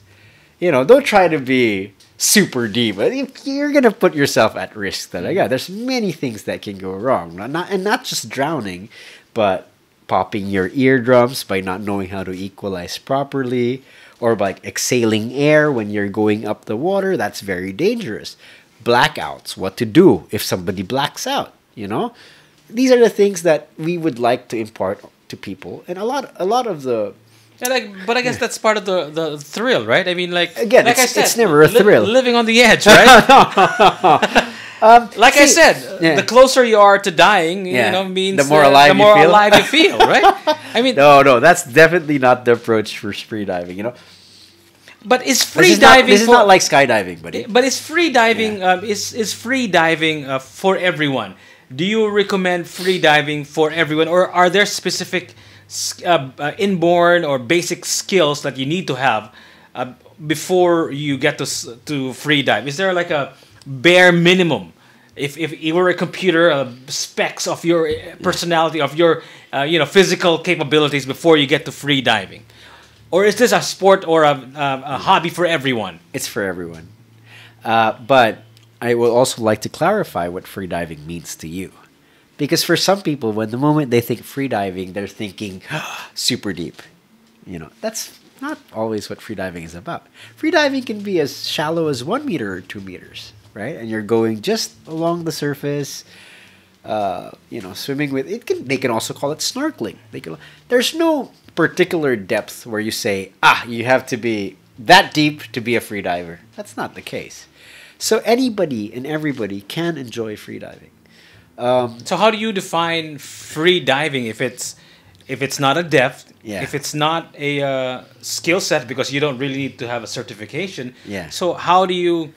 Don't try to be super deep. You're going to put yourself at risk. There's many things that can go wrong. Not just drowning, but popping your eardrums by not knowing how to equalize properly, or by exhaling air when you're going up the water. That's very dangerous. Blackouts, what to do if somebody blacks out, These are the things that we would like to impart to people, and a lot of the but I guess that's part of the thrill, right? I mean, again, like I said, it's never a thrill. Living on the edge, right? I said, the closer you are to dying, means the more alive you feel, right? I mean, no, that's definitely not the approach for freediving, But is freediving? This is not like skydiving, buddy. But is freediving is freediving for everyone? Do you recommend freediving for everyone, or are there specific inborn or basic skills that you need to have before you get to freedive? Is there like a bare minimum? If you were a computer, specs of your personality, of your physical capabilities before you get to freediving? Or is this a sport or a hobby for everyone? It's for everyone. But I would also like to clarify what freediving means to you. Because for some people, when the moment they think freediving, they're thinking super deep. That's not always what freediving is about. Freediving can be as shallow as 1 meter or 2 meters, right? And you're going just along the surface, swimming with it. They can also call it snorkeling. There's no particular depth where you say, you have to be that deep to be a freediver. That's not the case. So anybody and everybody can enjoy freediving. So how do you define free diving if it's not a depth, if it's not a skill set, because you don't really need to have a certification? Yeah. So how do you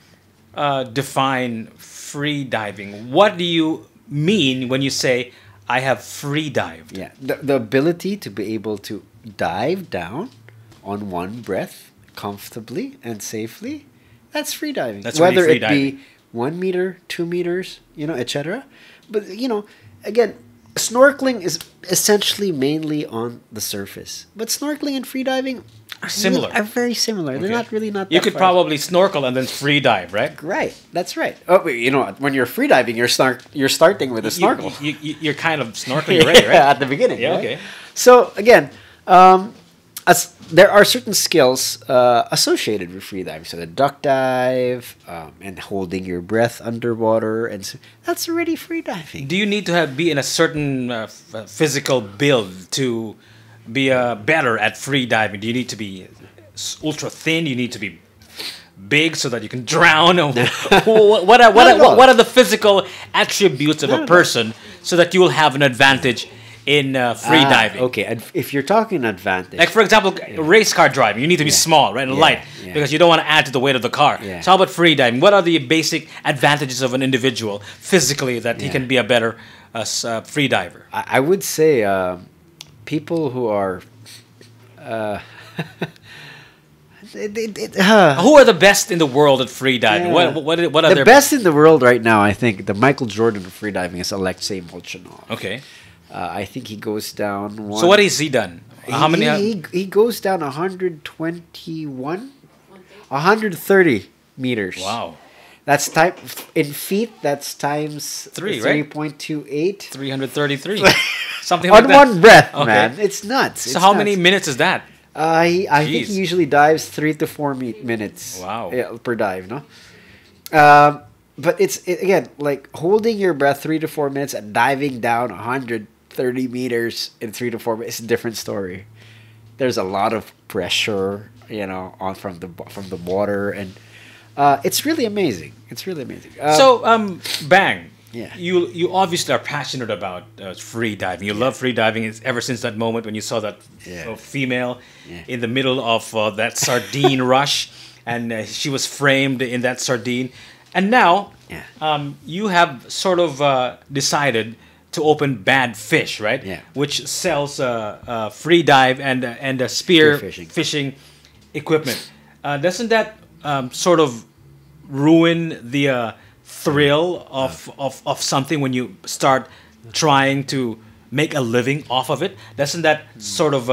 define free diving? What do you mean when you say I have free dived? Yeah, the ability to be able to dive down on one breath comfortably and safely. That's free diving. That's really whether free it diving. be 1 meter, 2 meters, etc. But again, snorkeling is essentially mainly on the surface. But snorkeling and freediving Similar. are very similar. They're not really not. You that could far. probably snorkel and then free dive, right? Right, that's right. Oh, when you're freediving, you're starting with a snorkel. You're kind of snorkeling already, right? At the beginning. Yeah, right? okay. So again, as there are certain skills associated with freediving. So the duck dive and holding your breath underwater, and so that's already freediving. Do you need to be in a certain physical build to be better at free diving? Do you need to be ultra thin? You need to be big so that you can drown? What are the physical attributes of a person so that you will have an advantage in free diving? Okay, if you're talking advantage, like for example, race car driving, you need to be small, right, and light, because you don't want to add to the weight of the car. So how about free diving? What are the basic advantages of an individual physically that he can be a better free diver? I would say people who are who are the best in the world at free diving? What are the their best in the world right now? I think the Michael Jordan of free diving is Alexei Molchanov. Okay. I think he goes down one. So what has he done? How many? He goes down 121, 130 meters. Wow. That's in feet. That's times 3, right? 3.28. 333. Something like on that. one breath, Okay. man. It's nuts. So It's how nuts. many minutes is that? I think he usually dives 3 to 4 minutes. Wow. Per dive, no. But again, like holding your breath 3 to 4 minutes and diving down 130 meters in 3 to 4 minutes is a different story. There's a lot of pressure, on from the water, and it's really amazing. It's really amazing. Bang. Yeah. You obviously are passionate about free diving. You love free diving ever since that moment when you saw that female in the middle of that sardine rush, and she was framed in that sardine. And now you have sort of decided to open Bad Fish, right? Yeah. Which sells free dive and spear fishing equipment. Doesn't that sort of ruin the thrill of something when you start trying to make a living off of it? Doesn't that sort of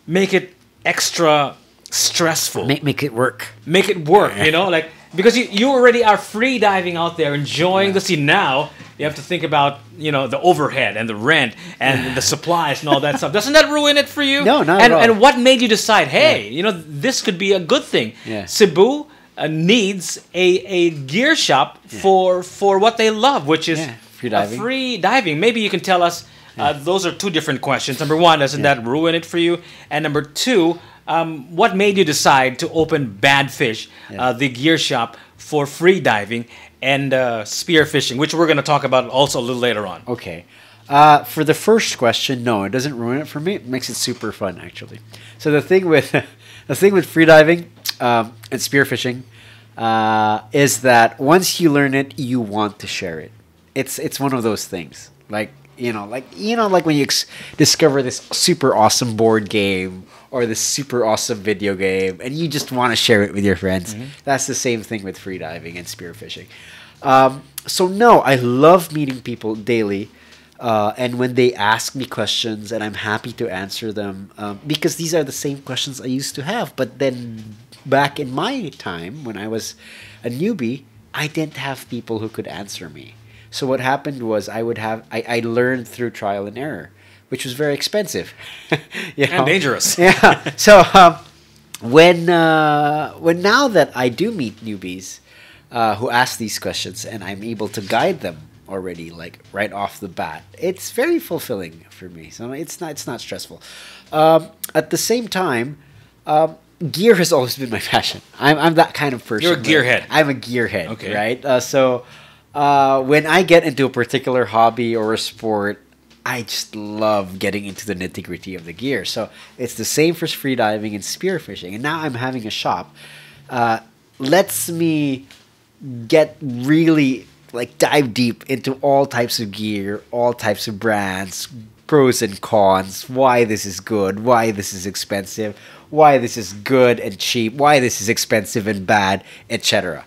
make it extra stressful? Make it work. Make it work, like because you already are free diving out there enjoying the sea. Now you have to think about the overhead and the rent and the supplies and all that stuff. Doesn't that ruin it for you? No, not at all. And what made you decide, hey, this could be a good thing? Yeah. Cebu needs a gear shop for what they love, which is free diving. Free diving. Maybe you can tell us. Those are two different questions. Number one, doesn't that ruin it for you? And number two, what made you decide to open Bad Fish, the gear shop for free diving and spear fishing, which we're going to talk about also a little later on? Okay. For the first question, no, it doesn't ruin it for me. It makes it super fun, actually. So the thing with free diving and spear fishing is that once you learn it, you want to share it. It's one of those things, like when you discover this super awesome board game or this super awesome video game, and you just want to share it with your friends. Mm-hmm. That's the same thing with freediving and spearfishing. So no, I love meeting people daily And when they ask me questions, and I'm happy to answer them, because these are the same questions I used to have. But then back in my time, when I was a newbie, I didn't have people who could answer me. So what happened was I learned through trial and error, which was very expensive. And dangerous. Yeah. So when now that I do meet newbies who ask these questions, and I'm able to guide them already, like right off the bat, it's very fulfilling for me. So it's not stressful. At the same time, gear has always been my passion. I'm that kind of person. You're a gearhead. I'm a gearhead, Okay. right? So when I get into a particular hobby or a sport, I just love getting into the nitty-gritty of the gear. So it's the same for freediving and spearfishing. And now I'm having a shop. Lets me get really, like, dive deep into all types of gear, all types of brands, pros and cons, why this is good, why this is expensive, why this is good and cheap, why this is expensive and bad, etc.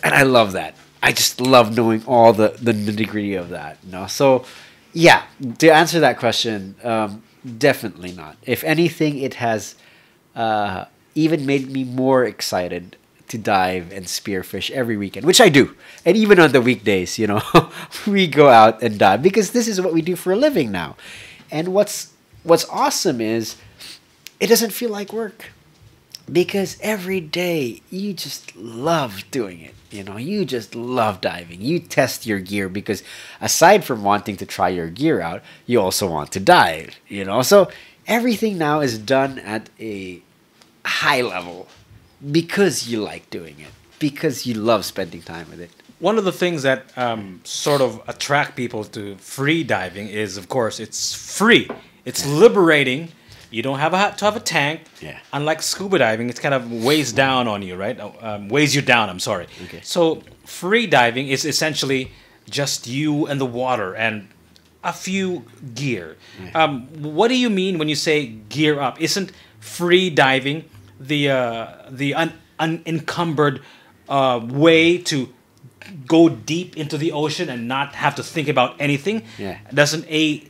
And I love that. I just love knowing all the nitty-gritty of that. So, yeah, to answer that question, definitely not. If anything, it has even made me more excited to dive and spearfish every weekend, which I do. And even on the weekdays, we go out and dive because this is what we do for a living now. And what's awesome is it doesn't feel like work because every day you just love doing it. You just love diving. You test your gear because aside from wanting to try your gear out, you also want to dive, So everything now is done at a high level because you like doing it, because you love spending time with it. One of the things that sort of attract people to free diving is, of course, it's free. It's liberating. You don't have to have a tank. Yeah. Unlike scuba diving, it kind of weighs down on you, right? Weighs you down, I'm sorry. Okay. So free diving is essentially just you and the water and a few gear. Yeah. What do you mean when you say gear up? Isn't free diving the unencumbered way to go deep into the ocean and not have to think about anything? Yeah. Doesn't a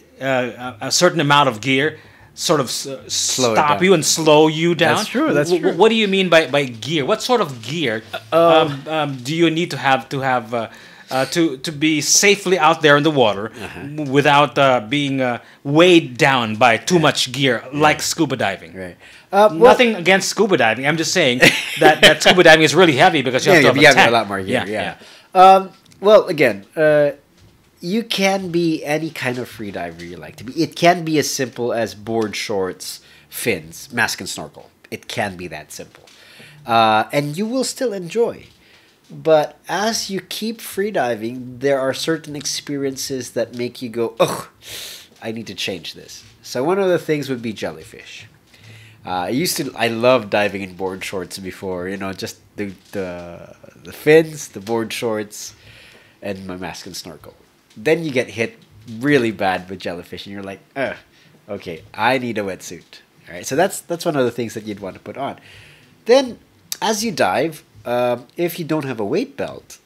certain amount of gear sort of stop you and slow you down? That's true. That's true. What do you mean by gear? What sort of gear do you need to have to be safely out there in the water without being weighed down by too much gear, like scuba diving? Right. Nothing against scuba diving. I'm just saying that scuba diving is really heavy because you have to have a tank. a lot more gear. Yeah. Well, again, you can be any kind of free diver you like to be. It can be as simple as board shorts, fins, mask and snorkel. It can be that simple. And you will still enjoy. But as you keep freediving, there are certain experiences that make you go, ugh, I need to change this. So one of the things would be jellyfish. I loved diving in board shorts before, just the fins, the board shorts, and my mask and snorkel. Then you get hit really bad with jellyfish, and you're like, okay, I need a wetsuit. All right, so that's one of the things that you'd want to put on. Then, as you dive, if you don't have a weight belt,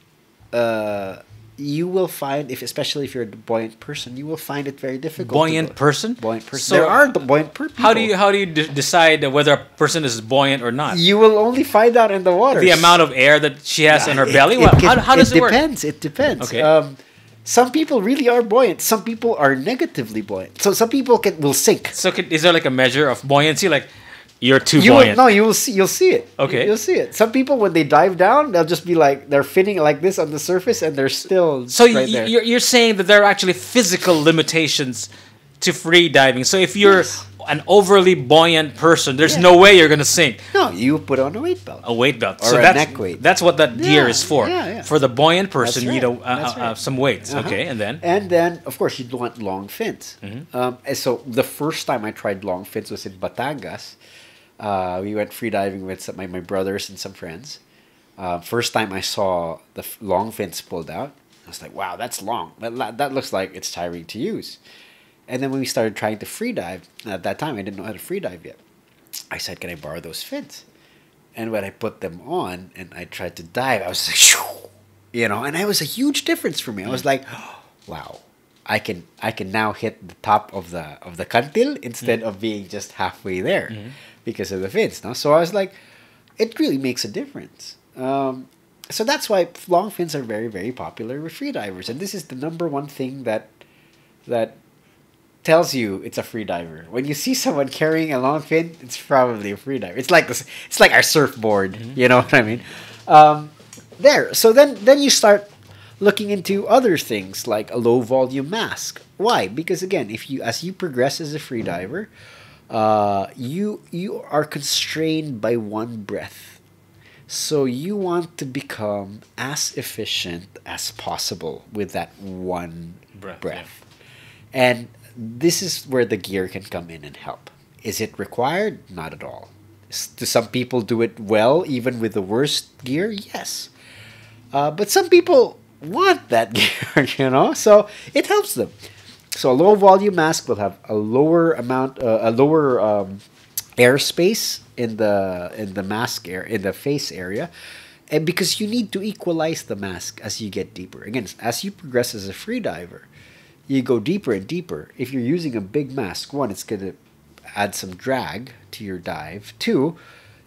you will find, especially if you're a buoyant person, you will find it very difficult. Buoyant person? Buoyant person. So there are the buoyant people. How do you decide whether a person is buoyant or not? You will only find out in the water. The amount of air that she has in her belly? How does it work? It depends. Okay. Some people really are buoyant. Some people are negatively buoyant. So some people will sink. So is there like a measure of buoyancy? Like, you're too buoyant. You'll see it. Okay. You'll see it. Some people, when they dive down, they'll just be like, they're finning like this on the surface and they're still So right there. you're saying that there are actually physical limitations to free diving. So if you're an overly buoyant person, there's no way you're going to sink. No, you put on a weight belt. A weight belt. Or so a that's, neck weight. That's what that gear is for. Yeah. For the buoyant person, That's you right. need That's right. some weights. Okay, and then? And then, of course, you'd want long fins. And so the first time I tried long fins was in Batangas. We went free diving with my brothers and some friends. First time I saw the long fins pulled out, I was like, wow, that's long. That looks like it's tiring to use. And then when we started trying to free dive, at that time I didn't know how to free dive yet. I said, can I borrow those fins? And when I put them on and I tried to dive, I was like, shoo, and it was a huge difference for me. I was like, wow, I can now hit the top of the cantil instead of being just halfway there because of the fins. No? So I was like, it really makes a difference. So that's why long fins are very, very popular with freedivers, and this is the number one thing that tells you it's a freediver. When you see someone carrying a long fin, it's probably a freediver. It's like this. It's like our surfboard. You know what I mean? There. So then you start looking into other things like a low volume mask. Why? Because again, as you progress as a freediver, you are constrained by one breath. So you want to become as efficient as possible with that one breath. Yeah. And this is where the gear can come in and help. Is it required? Not at all. Do some people do it well even with the worst gear? Yes. But some people want that gear, so it helps them. So a low volume mask will have a lower amount, airspace in the mask air in the face area, and because you need to equalize the mask as you get deeper. Again, as you progress as a freediver, you go deeper and deeper. If you're using a big mask, one, it's going to add some drag to your dive. Two,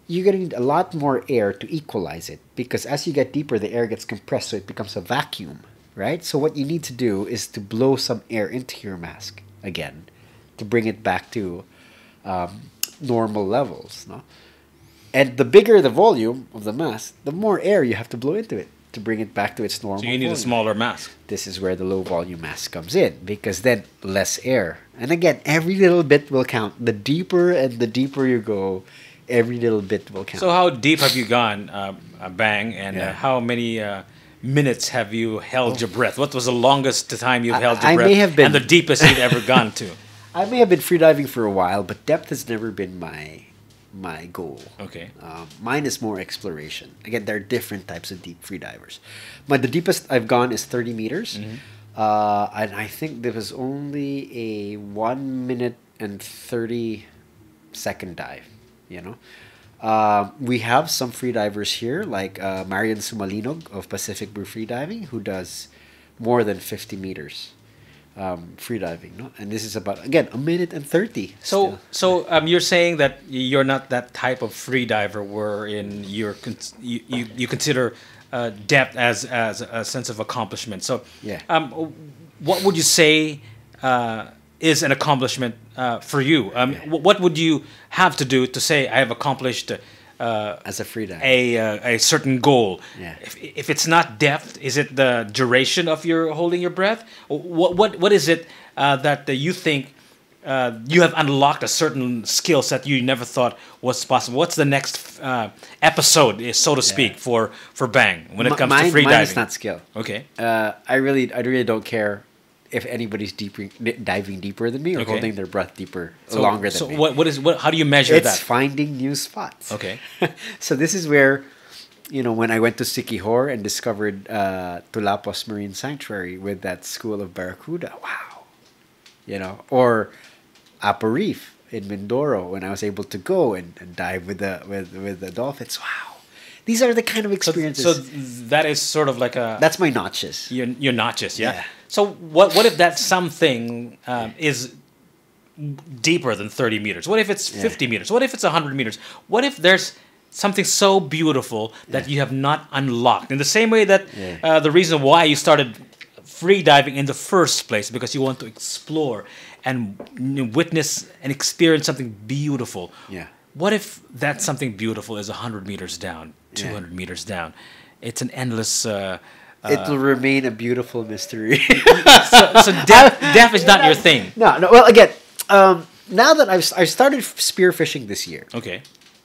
you're going to need a lot more air to equalize it, because as you get deeper, the air gets compressed, so it becomes a vacuum, right? So what you need to do is to blow some air into your mask again to bring it back to normal levels. No? And the bigger the volume of the mask, the more air you have to blow into it to bring it back to its normal volume. So you need a smaller mask. This is where the low volume mask comes in, because then less air. And again, every little bit will count. The deeper you go, every little bit will count. So how deep have you gone, Bang? And how many minutes have you held your breath? What was the longest time you've held your breath? May have been, and the deepest you've ever gone to? I may have been freediving for a while, but depth has never been my goal. Okay. Mine is more exploration. Again, there are different types of deep freedivers. The deepest I've gone is 30 meters. And I think there was only a 1 minute and 30 second dive. We have some freedivers here, like Marian Sumalinog of Pacific Blue Freediving, who does more than 50 meters freediving. No? And this is about, again, 1 minute and 30. So you're saying that you're not that type of freediver wherein you consider depth as a sense of accomplishment. So what would you say is an accomplishment for you? What would you have to do to say I have accomplished as a freediver a certain goal? Yeah. If it's not depth, is it the duration of your holding your breath? What is it that you think you have unlocked a certain skill set you never thought was possible? What's the next episode, so to speak, for Bang when it comes to freediving? Mine is not skill. Okay. I really don't care if anybody's diving deeper than me or holding their breath longer than me. So how do you measure that? It's finding new spots. Okay. So this is where, when I went to Siquijor and discovered Tulapos Marine Sanctuary with that school of barracuda, wow. Or Apo Reef in Mindoro when I was able to go and dive with the dolphins. Wow. These are the kind of experiences. So that is sort of like that's my notches. Your notches, yeah. So what if that something is deeper than 30 meters? What if it's 50 meters? What if it's 100 meters? What if there's something so beautiful that you have not unlocked? In the same way that the reason why you started freediving in the first place, because you want to explore and witness and experience something beautiful. Yeah. What if that something beautiful is 100 meters down, 200 meters down? It's an endless... it will remain a beautiful mystery. so depth is not your thing. No. Well, again, now that I started spearfishing this year. Okay.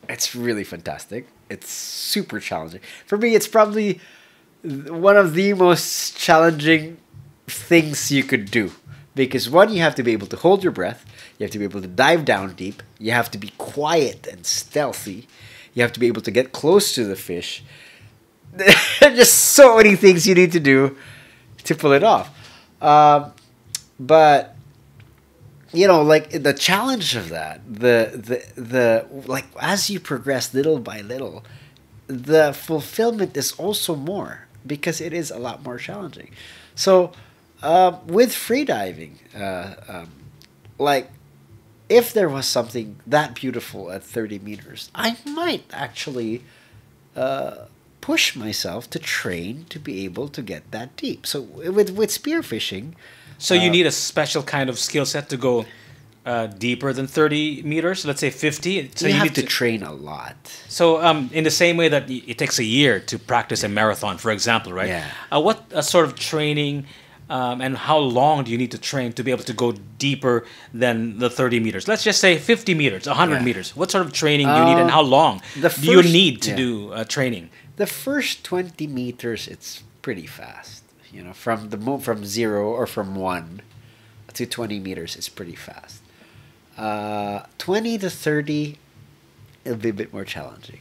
It's really fantastic. It's super challenging. For me, it's probably one of the most challenging things you could do. Because one, you have to be able to hold your breath. You have to be able to dive down deep. You have to be quiet and stealthy. You have to be able to get close to the fish. There are just so many things you need to do to pull it off. But like the challenge of that, the like as you progress little by little, the fulfillment is also more, because it is a lot more challenging. So With freediving, like if there was something that beautiful at 30 meters, I might actually push myself to train to be able to get that deep. So with spearfishing, So you need a special kind of skill set to go deeper than 30 meters. Let's say 50. So you have need to train a lot. So in the same way that it takes a year to practice a marathon, for example, right? Yeah. What sort of training and how long do you need to train to be able to go deeper than the 30 meters? Let's just say 50 meters, 100 Yeah. meters. What sort of training do you need and how long the do you first- need to yeah. do training? The first 20 meters, it's pretty fast. You know, from 0 or from 1 to 20 meters, it's pretty fast. 20 to 30, it'll be a bit more challenging.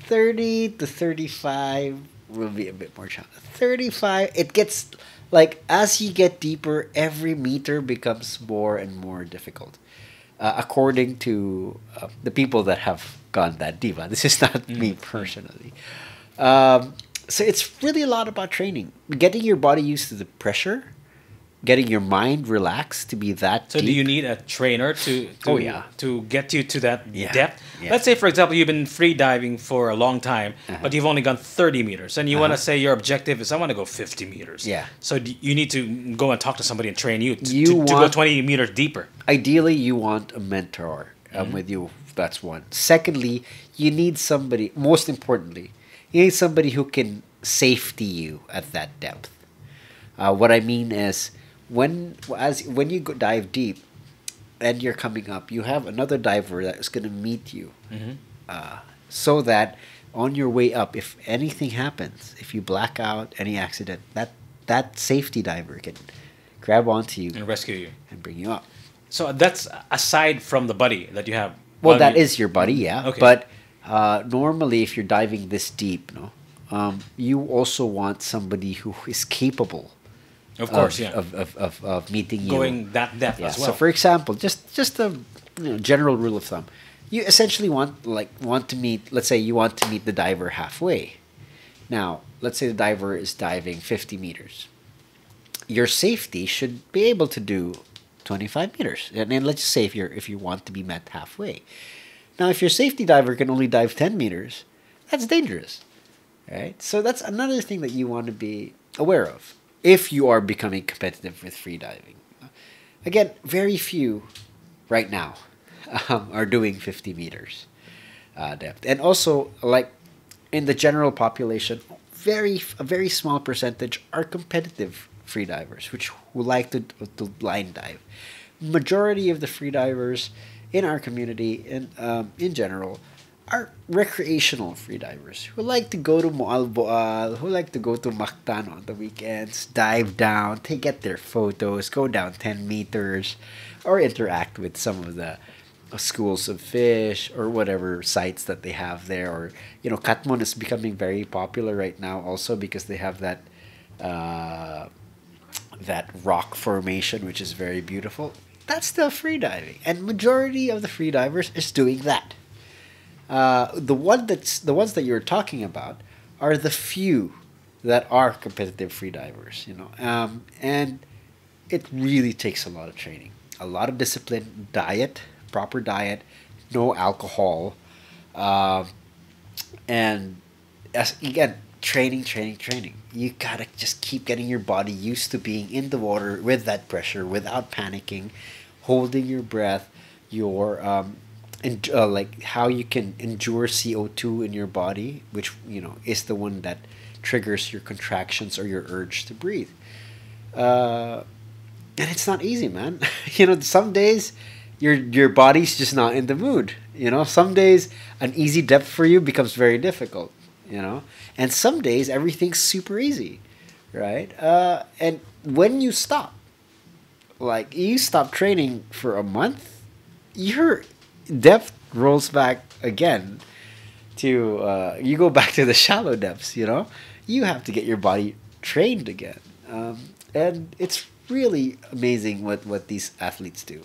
30 to 35 will be a bit more challenging. 35, it gets like as you get deeper, every meter becomes more and more difficult. According to the people that have gone that deep. This is not me personally. So it's really a lot about training, getting your body used to the pressure, getting your mind relaxed to be that So deep. do you need a trainer to Oh, yeah. to get you to that Yeah, depth? yeah. Let's say, for example, you've been free diving for a long time, but you've only gone 30 meters, and you want to say your objective is I want to go 50 meters. Yeah. So you need to go and talk to somebody and train you You to go want- 20 meters deeper. Ideally, you want a mentor with you. That's one. Secondly, you need somebody. Most importantly, you need somebody who can safety you at that depth. What I mean is, when you go dive deep, and you're coming up, you have another diver that's going to meet you, so that on your way up, if anything happens, if you black out, any accident, that safety diver can grab onto you And rescue you. and bring you up. So that's aside from the buddy that you have. Well, that is your buddy, yeah. Okay. But normally, if you're diving this deep, you also want somebody who is capable Of course, yeah. of meeting you. Going that depth Yeah. as well. So, for example, just a general rule of thumb, you essentially want to meet. Let's say you want to meet the diver halfway. Now, let's say the diver is diving 50 meters. Your safety should be able to do 25 meters, and then let's just say if you want to be met halfway. Now, if your safety diver can only dive 10 meters, that's dangerous, right? So that's another thing that you want to be aware of if you are becoming competitive with freediving. Again, very few right now are doing 50 meters depth. And also, like in the general population, a very small percentage are competitive freedivers, who like to blind dive. Majority of the freedivers in our community and in general are recreational freedivers who like to go to Moalboal, who like to go to Mactan on the weekends, dive down, get their photos, go down 10 meters, or interact with some of the schools of fish or whatever sites that they have there. Or, Katmon is becoming very popular right now also because they have that rock formation, which is very beautiful. That's still freediving, and majority of the freedivers is doing that. The ones that you're talking about are the few that are competitive freedivers, and it really takes a lot of training, a lot of discipline, proper diet, no alcohol, and again, training. You gotta just keep getting your body used to being in the water with that pressure without panicking, holding your breath, like how you can endure CO2 in your body, which is the one that triggers your contractions or your urge to breathe. And it's not easy, man. Some days your body's just not in the mood. Some days an easy depth for you becomes very difficult. And some days everything's super easy, right? And when you stop, like you stop training for a month, your depth rolls back again to you go back to the shallow depths. You have to get your body trained again, and it's really amazing what these athletes do,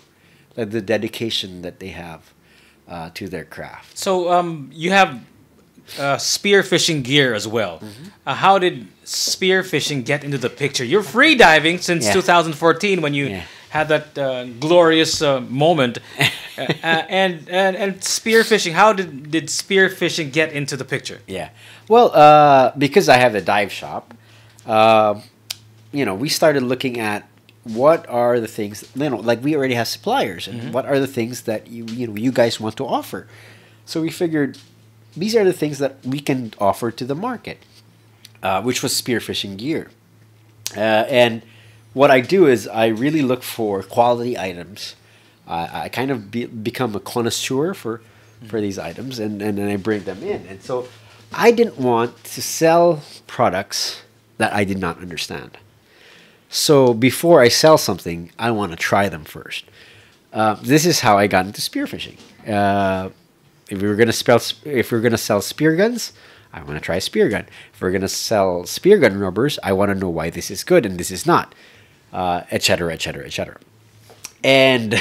like the dedication that they have to their craft. So you have spearfishing gear as well. Mm-hmm. How did spearfishing get into the picture? You're free diving since Yeah. 2014 when you Yeah. had that glorious moment. And spearfishing, how did spearfishing get into the picture? Yeah. Well, because I have the dive shop, we started looking at what are the things, like we already have suppliers, and what are the things that you guys want to offer. So we figured these are the things that we can offer to the market, which was spearfishing gear. And what I do is I really look for quality items. I kind of become a connoisseur for these items, and then I bring them in. And so I didn't want to sell products that I did not understand. So before I sell something, I want to try them first. This is how I got into spearfishing. If we were gonna sell spear guns, I want to try a spear gun. If we're gonna sell spear gun rubbers, I want to know why this is good and this is not, etc., etc., etc. And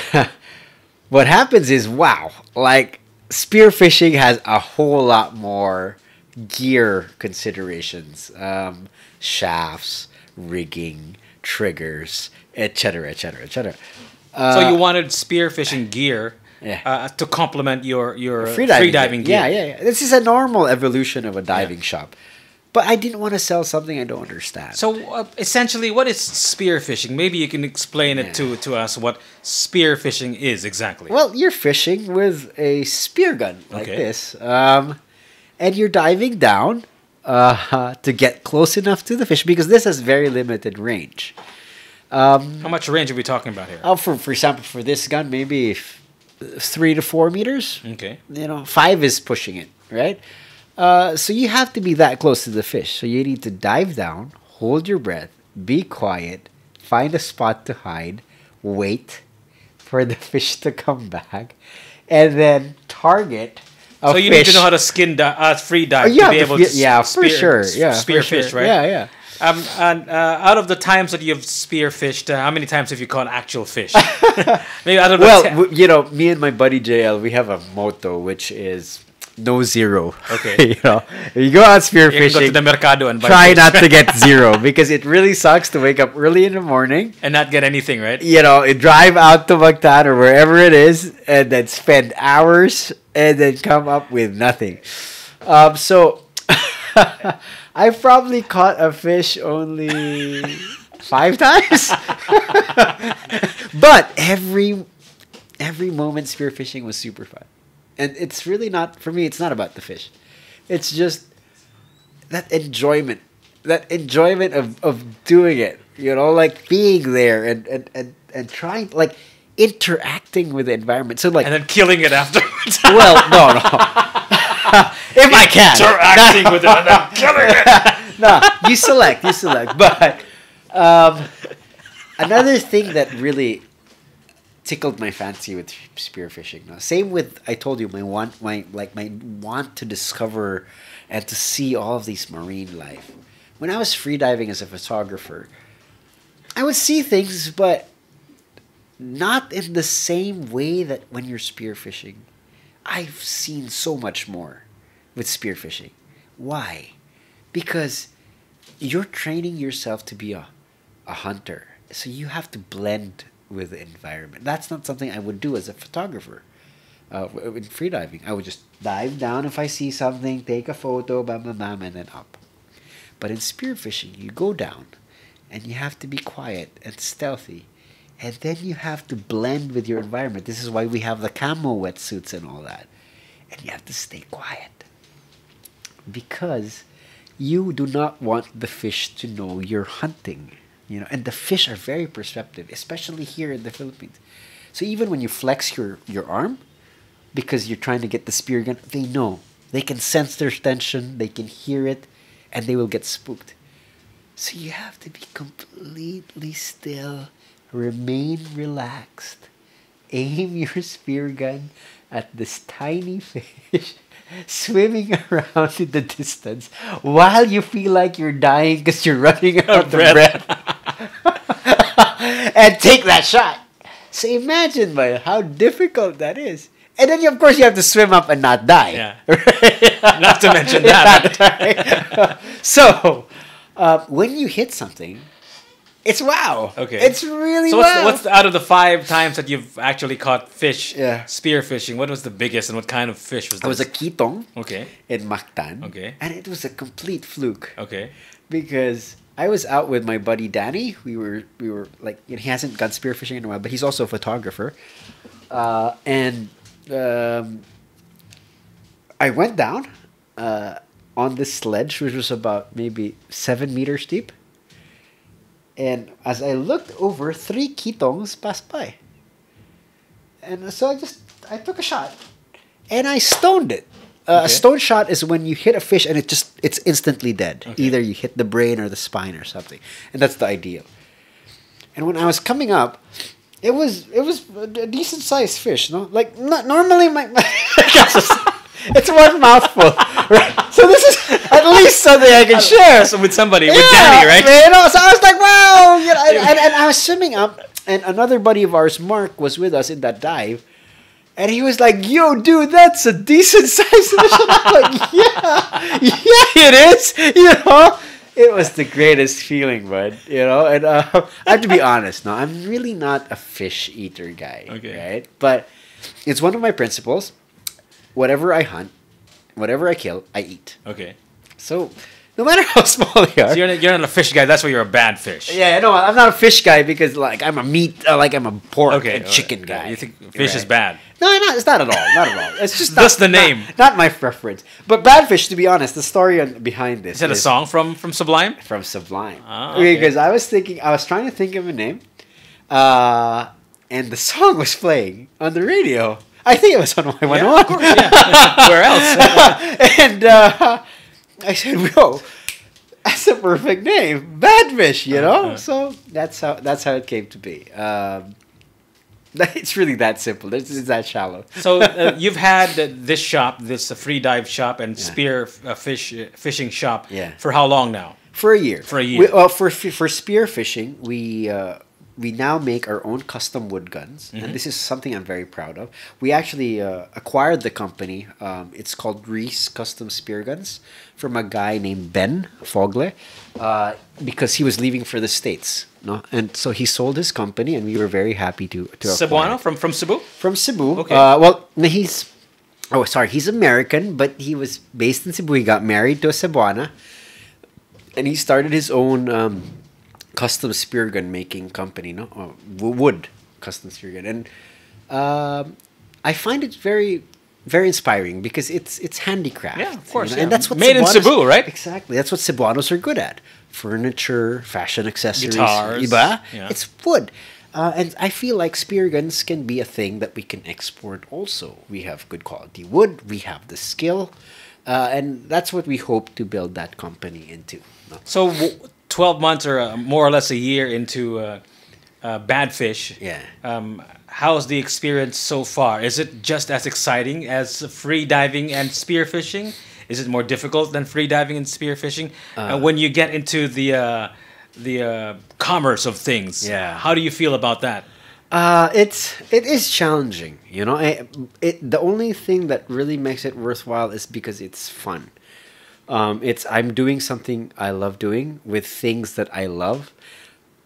what happens is, wow, like spearfishing has a whole lot more gear considerations, shafts, rigging, triggers, etc., etc., etc. So you wanted spearfishing gear Yeah. to complement your Freediving gear. Yeah. This is a normal evolution of a diving shop. But I didn't want to sell something I don't understand. So essentially, what is spearfishing? Maybe you can explain it to us what spearfishing is exactly. Well, you're fishing with a spear gun like Okay. this. And you're diving down to get close enough to the fish because this has very limited range. How much range are we talking about here? For example, for this gun, maybe 3 to 4 meters. Okay. 5 is pushing it, right? So you have to be that close to the fish. So you need to dive down, hold your breath, be quiet, find a spot to hide, wait for the fish to come back, and then target a So fish. you need to know how to free dive Oh, yeah, to be able to for sure. Yeah, spear for sure. fish, right? Yeah. And out of the times that you've spearfished, how many times have you caught actual fish? Maybe I don't know. Well, me and my buddy JL, we have a motto which is no zero. Okay. If you go out You can go to spearfishing, the mercado and buy try fish not to get zero because it really sucks to wake up early in the morning. and not get anything, right? Drive out to Mactan or wherever it is, and then spend hours and then come up with nothing. So I've probably caught a fish only 5 times, but every moment spearfishing was super fun, and it's really not for me. It's not about the fish; it's just that enjoyment of doing it. Like being there and trying, like interacting with the environment. So like, And then killing it afterwards. well, no. If I can. Interacting with it and then killing it. No, you select. But another thing that really tickled my fancy with spearfishing. No? Same with, I told you, my want to discover and to see all of these marine life. When I was freediving as a photographer, I would see things, but not in the same way that when you're spearfishing. I've seen so much more with spearfishing. Why? Because you're training yourself to be a hunter. So you have to blend with the environment. That's not something I would do as a photographer. In freediving, I would just dive down if I see something, take a photo, bam, bam, bam, and then up. But in spearfishing, you go down and you have to be quiet and stealthy. And then you have to blend with your environment. This is why we have the camo wetsuits and all that. And you have to stay quiet. Because you do not want the fish to know you're hunting. And the fish are very perceptive, especially here in the Philippines. So even when you flex your arm, because you're trying to get the spear gun, they know. They can sense their tension, they can hear it, and they will get spooked. So you have to be completely still. Remain relaxed. Aim your spear gun at this tiny fish swimming around in the distance while you feel like you're dying because you're running out of breath. And take that shot. So imagine how difficult that is. And then, of course, you have to swim up and not die. Yeah. Not to mention that. Not die. So, when you hit something, it's wow. Okay. It's really So wow. what's out of the 5 times that you've actually caught fish, Yeah. spear fishing? What was the biggest, and what kind of fish was It that? was a kitong Okay. in Mactan. Okay. And it was a complete fluke. Okay. Because I was out with my buddy Danny. We were like, he hasn't gone spearfishing in a while, but he's also a photographer. And I went down on this sledge, which was about maybe 7 meters deep. And as I looked over, 3 kitongs passed by. And so I took a shot. And I stoned it. A stone shot is when you hit a fish and it's instantly dead. Okay. Either you hit the brain or the spine or something. And that's the ideal. And when I was coming up, it was a decent sized fish, no? Like not normally it's one mouthful. Right? So this is at least something I can share. So with somebody, with Yeah, Danny, right? You know, so I was like, wow. You know, and I was swimming up, and another buddy of ours, Mark, was with us in that dive. And he was like, yo, dude, that's a decent sized fish. And I'm like, yeah, it is. You know, it was the greatest feeling, bud. You know, and I have to be honest, no, I'm really not a fish eater guy. Okay. Right? But it's one of my principles. Whatever I hunt, whatever I kill, I eat. Okay. So no matter how small they are. So you're not a fish guy. That's why you're a bad fish. Yeah, no, I'm not a fish guy because like I'm a meat, like I'm a pork and all chicken right. guy. You think fish is Right. bad? No, it's not at all. Not at all. It's just Just the name. Not my preference. But bad fish, to be honest, the story behind this Is that a song from Sublime? from Sublime. Ah, okay. Because I was trying to think of a name, and the song was playing on the radio. I think it was on my 101. Yeah, of course, yeah. Where else? And I said, "Whoa, that's a perfect name, Badfish." You know, so that's how it came to be. It's really that simple. It's that shallow. So you've had this shop, this free dive shop and spear fishing shop Yeah. for how long now? For a year. For a year. For spear fishing, we now make our own custom wood guns, and this is something I'm very proud of. We actually acquired the company. It's called Reese Custom Spear Guns from a guy named Ben Fogle, because he was leaving for the States. No, and so he sold his company, and we were very happy to acquire Cebuano it. from Cebu? From Cebu. Okay. Well, he's American, but he was based in Cebu. He got married to a Cebuana, and he started his own custom spear gun making company, no? Wood custom spear gun. And I find it very, very inspiring because it's handicraft. Yeah, of course. you know? Yeah. And that's what Made in Cebuanos- Cebu, right? Exactly. That's what Cebuanos are good at. Furniture, fashion accessories. Guitars. Iba? Yeah. It's wood. And I feel like spear guns can be a thing that we can export also. We have good quality wood. We have the skill. And that's what we hope to build that company into. No? So 12 months or more or less a year into Badfish. Yeah. How's the experience so far? Is it just as exciting as free diving and spear fishing? Is it more difficult than free diving and spear fishing? When you get into the commerce of things, Yeah. how do you feel about that? It is challenging, you know. The only thing that really makes it worthwhile is because it's fun. I'm doing something I love doing with things that I love.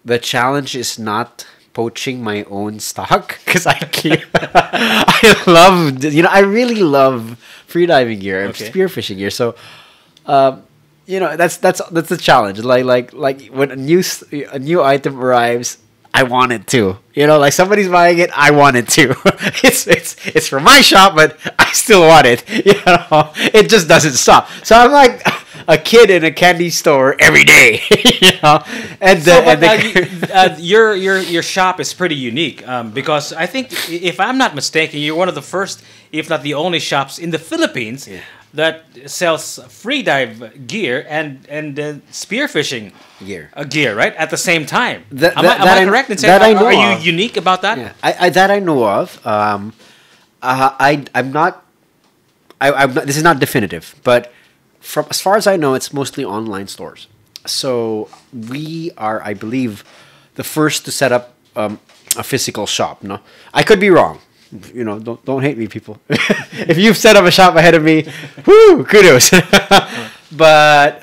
The challenge is not poaching my own stock because I really love freediving gear and Okay. spearfishing gear. So, that's the challenge. Like when a new item arrives, I want it too. You know, like somebody's buying it, I want it too. It's from my shop, but I still want it. You know, it just doesn't stop. So I'm like a kid in a candy store every day. You know, your shop is pretty unique because I think, if I'm not mistaken, you're one of the first, if not the only shops in the Philippines that sells free dive gear and spearfishing gear, right, at the same time. Am I correct in saying that? Are you unique about that? Yeah, that I know of. I'm not. This is not definitive, but from as far as I know, it's mostly online stores. So we are, I believe, the first to set up a physical shop. No, I could be wrong. don't hate me, people. If you've set up a shop ahead of me, whoo, kudos. But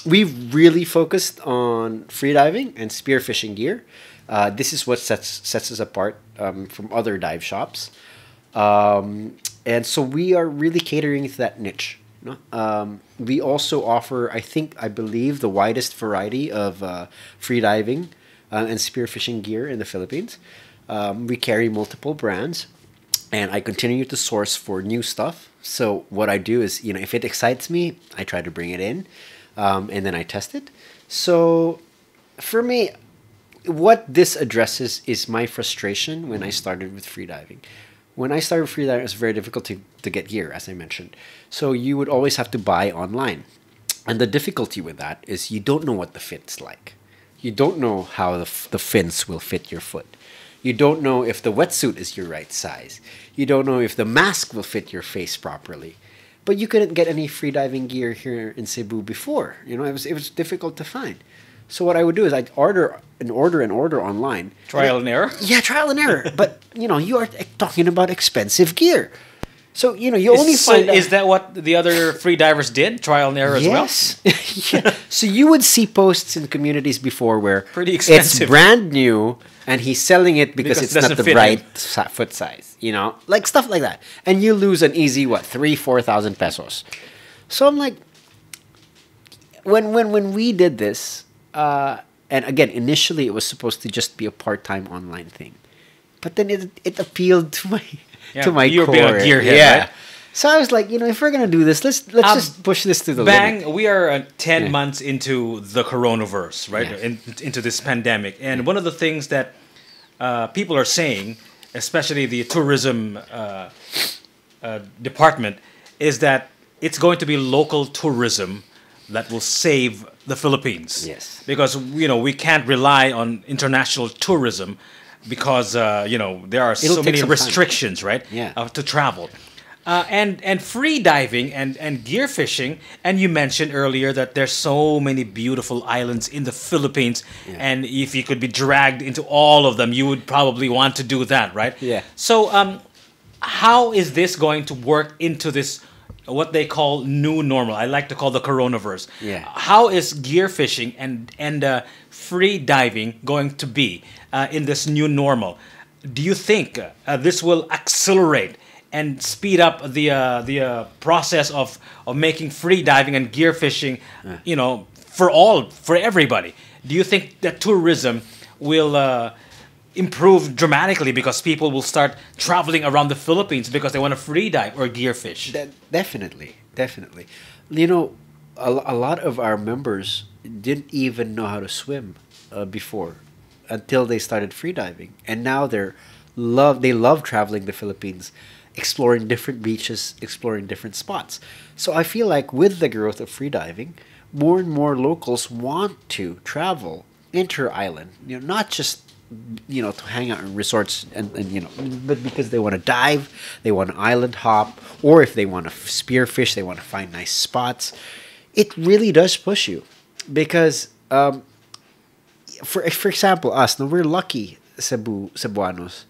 we've really focused on freediving and spearfishing gear. This is what sets us apart from other dive shops. And so we are really catering to that niche. We also offer, I believe, the widest variety of freediving and spearfishing gear in the Philippines. We carry multiple brands, and I continue to source for new stuff. So what I do is, if it excites me, I try to bring it in, and then I test it. So for me, what this addresses is my frustration when I started with freediving. When I started freediving, it was very difficult to get gear, as I mentioned. So you would always have to buy online. And the difficulty with that is you don't know what the fit's like. You don't know how the fins will fit your foot. You don't know if the wetsuit is your right size. You don't know if the mask will fit your face properly. But you couldn't get any freediving gear here in Cebu before. It was difficult to find. So what I would do is I'd order online. Trial and error? Yeah, trial and error. But, you are talking about expensive gear. So, you only find... Is that what the other free divers did? Trial and error as well? Yes. Yeah. So you would see posts in communities before where pretty expensive. It's brand new and he's selling it because it's not the right foot size. Like stuff like that. And you lose an easy, 3,000-4,000 pesos. So I'm like, when we did this... and again, initially it was supposed to just be a part-time online thing, but then it appealed to my you're core. Being a gearhead, right? So I was like, if we're gonna do this, let's just push this to the limit. We are 10 months into the CoronaVerse, right? Yes. Into this pandemic, and one of the things that people are saying, especially the tourism department, is that it's going to be local tourism that will save the Philippines. Yes. Because, we can't rely on international tourism because, there are so many restrictions, right? Yeah. To travel. And free diving and gear fishing, and you mentioned earlier that there's so many beautiful islands in the Philippines, and if you could be dragged into all of them, you would probably want to do that, right? Yeah. So, how is this going to work into this what they call new normal? I like to call the CoronaVerse. Yeah. How is gear fishing and free diving going to be in this new normal? Do you think this will accelerate and speed up the process of making free diving and gear fishing, for everybody? Do you think that tourism will improve dramatically because people will start traveling around the Philippines because they want to free dive or gear fish? Definitely. A lot of our members didn't even know how to swim before until they started free diving, and now they love traveling the Philippines, exploring different beaches, exploring different spots. So I feel like with the growth of free diving, more and more locals want to travel inter-island, not just to hang out in resorts and but because they want to dive, they want to island hop, or if they want to spearfish, they want to find nice spots. It really does push you because for example, us, no, we're lucky Cebuanos.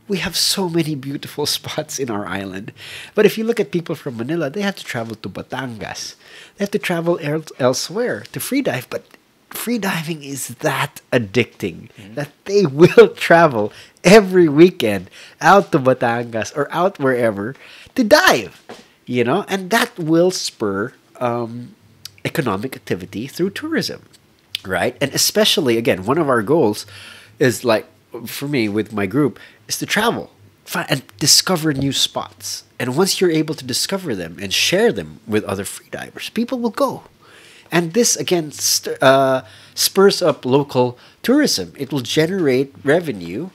We have so many beautiful spots in our island. But if you look at people from Manila, they have to travel to Batangas. They have to travel elsewhere to free dive, but free diving is that addicting that they will travel every weekend out to Batangas or out wherever to dive, and that will spur economic activity through tourism, right? And especially, again, one of our goals is, like, for me with my group, is to travel and discover new spots. And once you're able to discover them and share them with other freedivers, people will go. And this, again, spurs up local tourism. It will generate revenue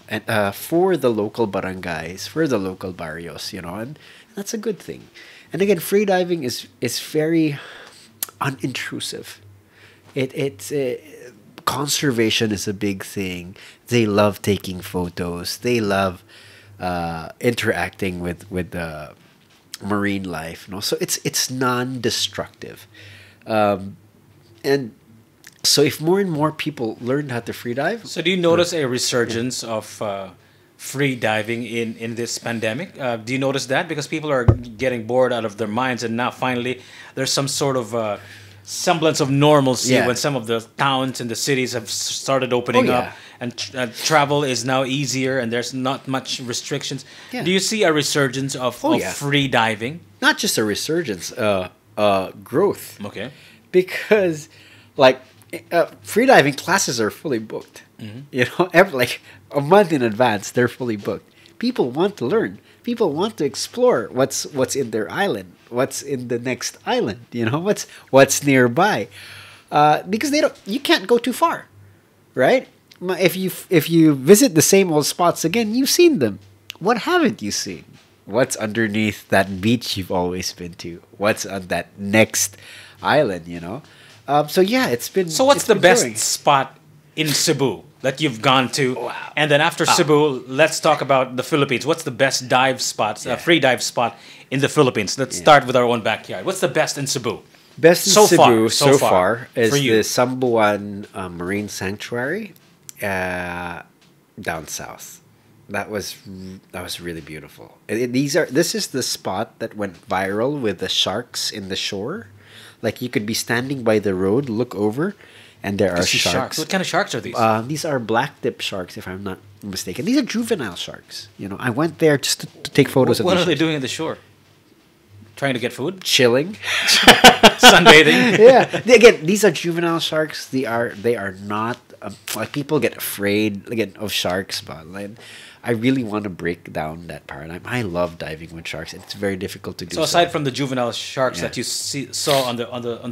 for the local barangays, for the local barrios, and that's a good thing. And again, freediving is very unintrusive. It's conservation is a big thing. They love taking photos. They love interacting with the marine life. So it's non-destructive. And so if more and more people learn how to free dive... So do you notice a resurgence of free diving in this pandemic. Do you notice that? Because people are getting bored out of their minds, and now finally there's some sort of semblance of normalcy Yeah. when some of the towns and the cities have started opening Oh, up, yeah. and travel is now easier, and there's not much restrictions. Yeah. Do you see a resurgence of, Oh, of yeah. free diving? Not just a resurgence, growth. Okay. Because like freediving classes are fully booked. You know, like a month in advance, they're fully booked. People want to learn. People want to explore what's in their island, what's in the next island. You know, what's nearby, because you can't go too far, right? If you visit the same old spots again, you've seen them. What haven't you seen? What's underneath that beach you've always been to? What's on that next island? You know. So yeah, it's been. So what's it's the been best growing. spot in Cebu that you've gone to? Wow. And then after Cebu, let's talk about the Philippines. What's the best dive spot, Yeah. free dive spot in the Philippines? Let's start with our own backyard. What's the best in Cebu? Best in So far, Cebu so so far, far is for you. the Sambuan Marine Sanctuary down south. That was really beautiful. This is the spot that went viral with the sharks in the shore. Like you could be standing by the road, look over, and there are See sharks. What kind of sharks are these? These are black tip sharks, if I'm not mistaken. These are juvenile sharks. You know, I went there just to take photos What of are these they sharks. doing at the shore? Trying to get food? Chilling. Sunbathing? Yeah. Again, these are juvenile sharks. They are not like people get afraid again of sharks, but like, I really want to break down that paradigm. I love diving with sharks. It's very difficult to do. So aside from the juvenile sharks Yeah. that you saw on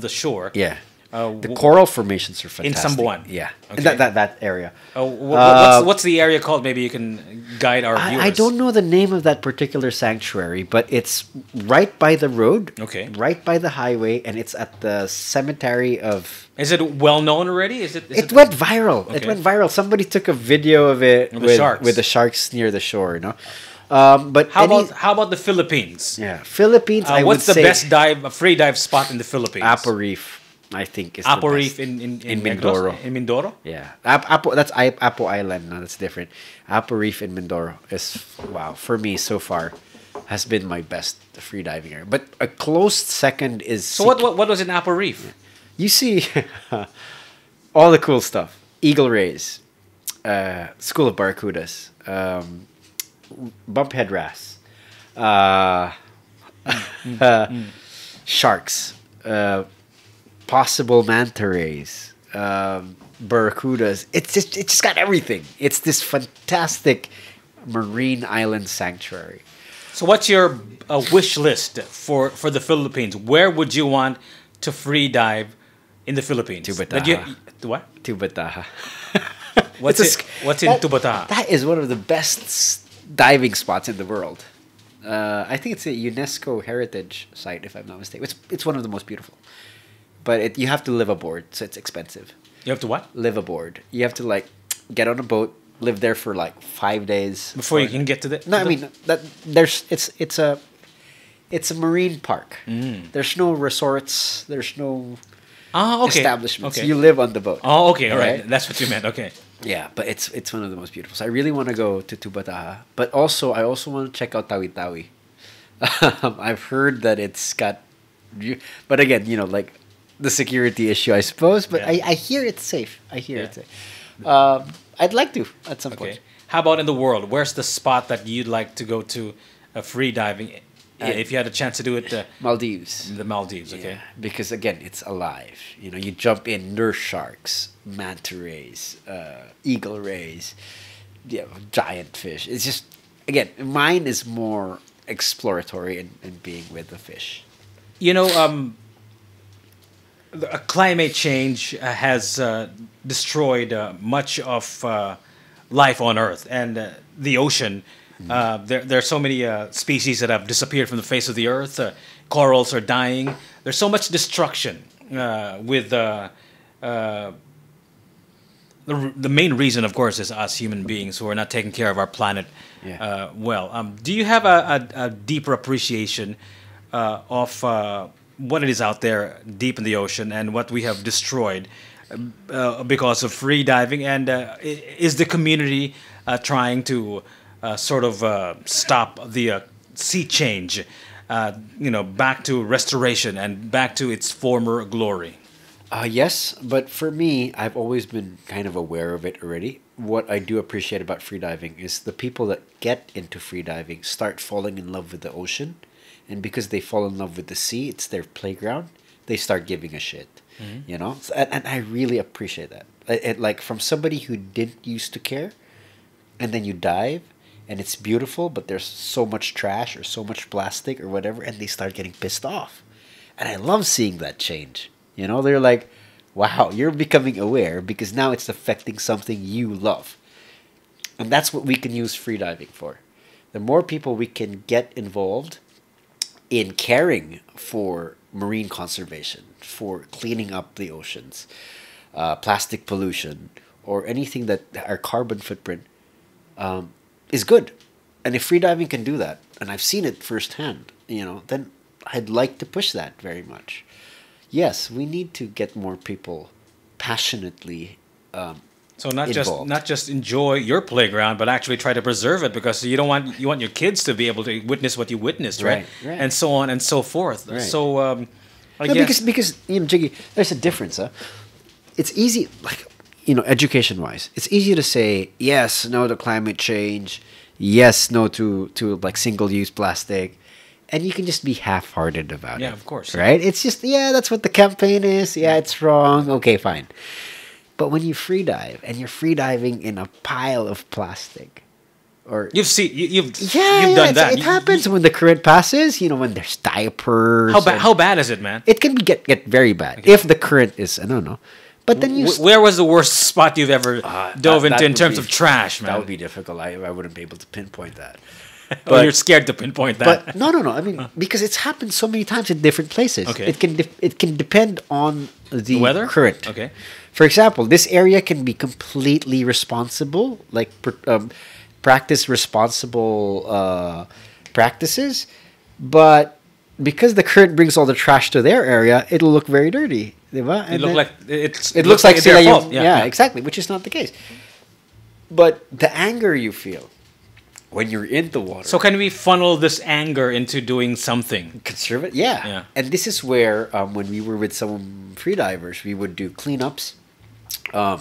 the shore, yeah, the w- coral formations are fantastic. Sambuan? Yeah, Okay. that area. what's the area called? Maybe you can guide our viewers. I don't know the name of that particular sanctuary, but it's right by the road. Okay. Right by the highway, and it's at the cemetery of. Is it well known already? Is it? It went viral. It Okay. went viral. Somebody took a video of it Of the sharks. with the sharks near the shore. You know, but How about the Philippines? yeah, Philippines? I would What's the say best free dive spot in the Philippines? Apo Reef. I think is Apo the Reef best. in Mindoro. Negros? In Mindoro? Yeah, Apo Island. No, that's different. Apo Reef in Mindoro is wow for me so far has been my best free diving area. But a close second is So what was in Apo Reef? you see all the cool stuff. Eagle rays, school of barracudas, bumphead wrasse, sharks, possible manta rays, barracudas. It's just got everything. It's this fantastic marine island sanctuary. So what's your wish list for the Philippines? Where would you want to free dive in the Philippines? Tubataha. What? Tubataha. What's It's a it? What's in Tubataha? That is one of the best diving spots in the world. I think it's a UNESCO heritage site, if I'm not mistaken. It's one of the most beautiful. But you have to live aboard, so it's expensive. You have to what? Live aboard. You have to like get on a boat, live there for like 5 days Before you can get to the. No, I mean that it's a marine park. There's no resorts. There's no Okay. establishments. Okay. You live on the boat. Oh, okay, all right. Right? That's what you meant. Okay. Yeah, but it's one of the most beautiful. So I really want to go to Tubataha, but I also want to check out Tawi-Tawi. I've heard that it's got, but again, you know, like the security issue, I suppose. But Yeah. I hear it's safe. I hear Yeah. it's safe. I'd like to at some Okay. point. How about in the world? Where's the spot that you'd like to go to free diving? If you had a chance to do it, Maldives. in the Maldives. Okay. Yeah, because again, it's alive. You know, you jump in nurse sharks, manta rays, eagle rays, giant fish. It's just again, mine is more exploratory and being with the fish. You know, climate change has destroyed much of life on Earth and the ocean. There are so many species that have disappeared from the face of the Earth. Corals are dying. There's so much destruction with the main reason, of course, is us human beings who are not taking care of our planet Yeah. well. Do you have a deeper appreciation of what it is out there deep in the ocean and what we have destroyed because of free diving? And is the community trying to sort of stop the sea change, back to restoration and back to its former glory? Yes, but for me, I've always been kind of aware of it already. What I do appreciate about freediving is the people that get into freediving start falling in love with the ocean, and because they fall in love with the sea, it's their playground. They start giving a shit, and I really appreciate that. Like from somebody who didn't used to care, and then you dive, and it's beautiful, but there's so much trash or so much plastic or whatever, and they start getting pissed off, and I love seeing that change. They're like, wow, you're becoming aware because now it's affecting something you love. And that's what we can use freediving for. The more people we can get involved in caring for marine conservation, for cleaning up the oceans, plastic pollution, or anything that our carbon footprint is good. And if freediving can do that, and I've seen it firsthand, then I'd like to push that very much. Yes, we need to get more people passionately so not involved. just enjoy your playground, but actually try to preserve it, because you want your kids to be able to witness what you witnessed, right? Right. And so on and so forth. Right. So I No, guess because Jiggy, there's a difference, huh? It's easy, like education wise, it's easy to say yes, no to climate change, yes, no to like single use plastic. And you can just be half-hearted about it. Yeah, of course. Right? It's just, that's what the campaign is. Yeah, it's wrong. Okay, fine. But when you free dive and you're free diving in a pile of plastic, or you've done that. It happens when the current passes. when there's diapers. How bad is it, man? It can get very bad if the current is, I don't know. But then where was the worst spot you've ever dove into in terms of trash, man? That would be difficult. I wouldn't be able to pinpoint that. But you're scared to pinpoint that. But no. I mean, because it's happened so many times in different places. Okay. It can depend on the weather current. Okay. For example, this area can be completely responsible, like practice responsible practices, but because the current brings all the trash to their area, it'll look very dirty. Diba? It looks like it's their fault. Yeah, exactly, which is not the case. But the anger you feel when you're in the water. So can we funnel this anger into doing something? Conservative? Yeah. And this is where, when we were with some freedivers, we would do cleanups. I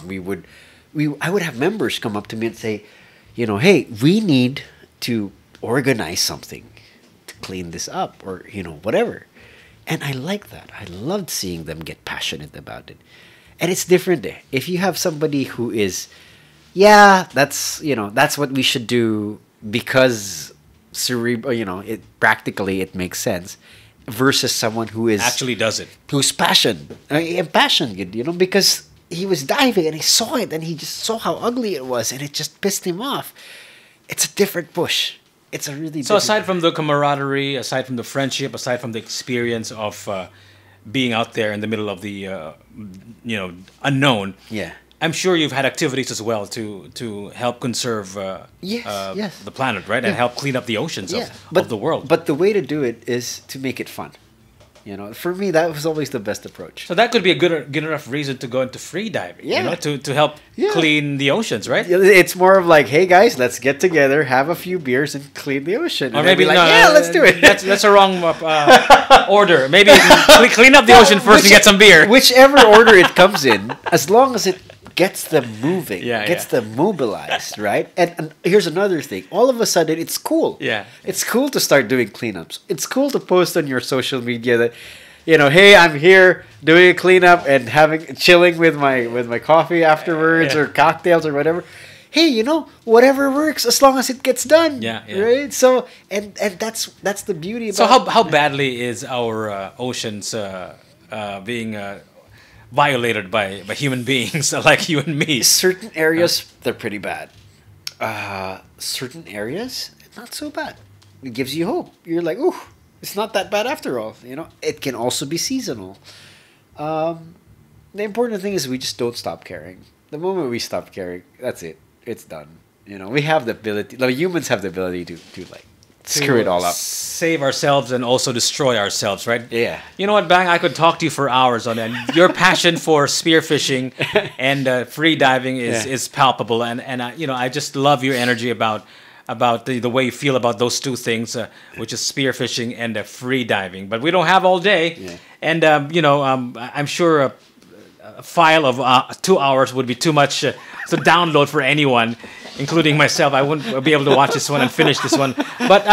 would have members come up to me and say, hey, we need to organize something to clean this up, or, whatever. And I like that. I loved seeing them get passionate about it. And it's different. If you have somebody who is, that's what we should do, because it practically it makes sense, versus someone who is actually does it, who's passionate, because he was diving and he saw it and he just saw how ugly it was and it just pissed him off. It's a different push. It's a really so aside from the camaraderie, aside from the friendship, aside from the experience of being out there in the middle of the unknown. Yeah. I'm sure you've had activities as well to help conserve the planet, right? And help clean up the oceans of the world. But the way to do it is to make it fun. For me, that was always the best approach. So that could be a good enough reason to go into free diving, to help clean the oceans, right? It's more of like, hey guys, let's get together, have a few beers, and clean the ocean. Or and maybe let's do it. That's a wrong order. Maybe clean up the ocean first and get some beer. Whichever order it comes in, as long as it gets them moving, gets them mobilized, right? And here's another thing. All of a sudden, it's cool. Yeah. It's cool to start doing cleanups. It's cool to post on your social media that, hey, I'm here doing a cleanup and chilling with my coffee afterwards or cocktails or whatever. Hey, whatever works as long as it gets done. Yeah. Right? So, and that's the beauty about. So how badly is our oceans being violated by human beings like you and me? Certain areas, they're pretty bad. Certain areas, not so bad. It gives you hope. You're like, ooh, it's not that bad after all. It can also be seasonal. The important thing is we just don't stop caring. The moment we stop caring, that's it. It's done. We have the ability. Humans have the ability to screw it all up, save ourselves, and also destroy ourselves, right? Yeah. You know what, Bang? I could talk to you for hours on that. Your passion for spearfishing and free diving is palpable, and I just love your energy about about the way you feel about those two things, which is spearfishing and free diving. But we don't have all day, and I'm sure a file of 2 hours would be too much to download for anyone, including myself. I wouldn't be able to watch this one and finish this one. But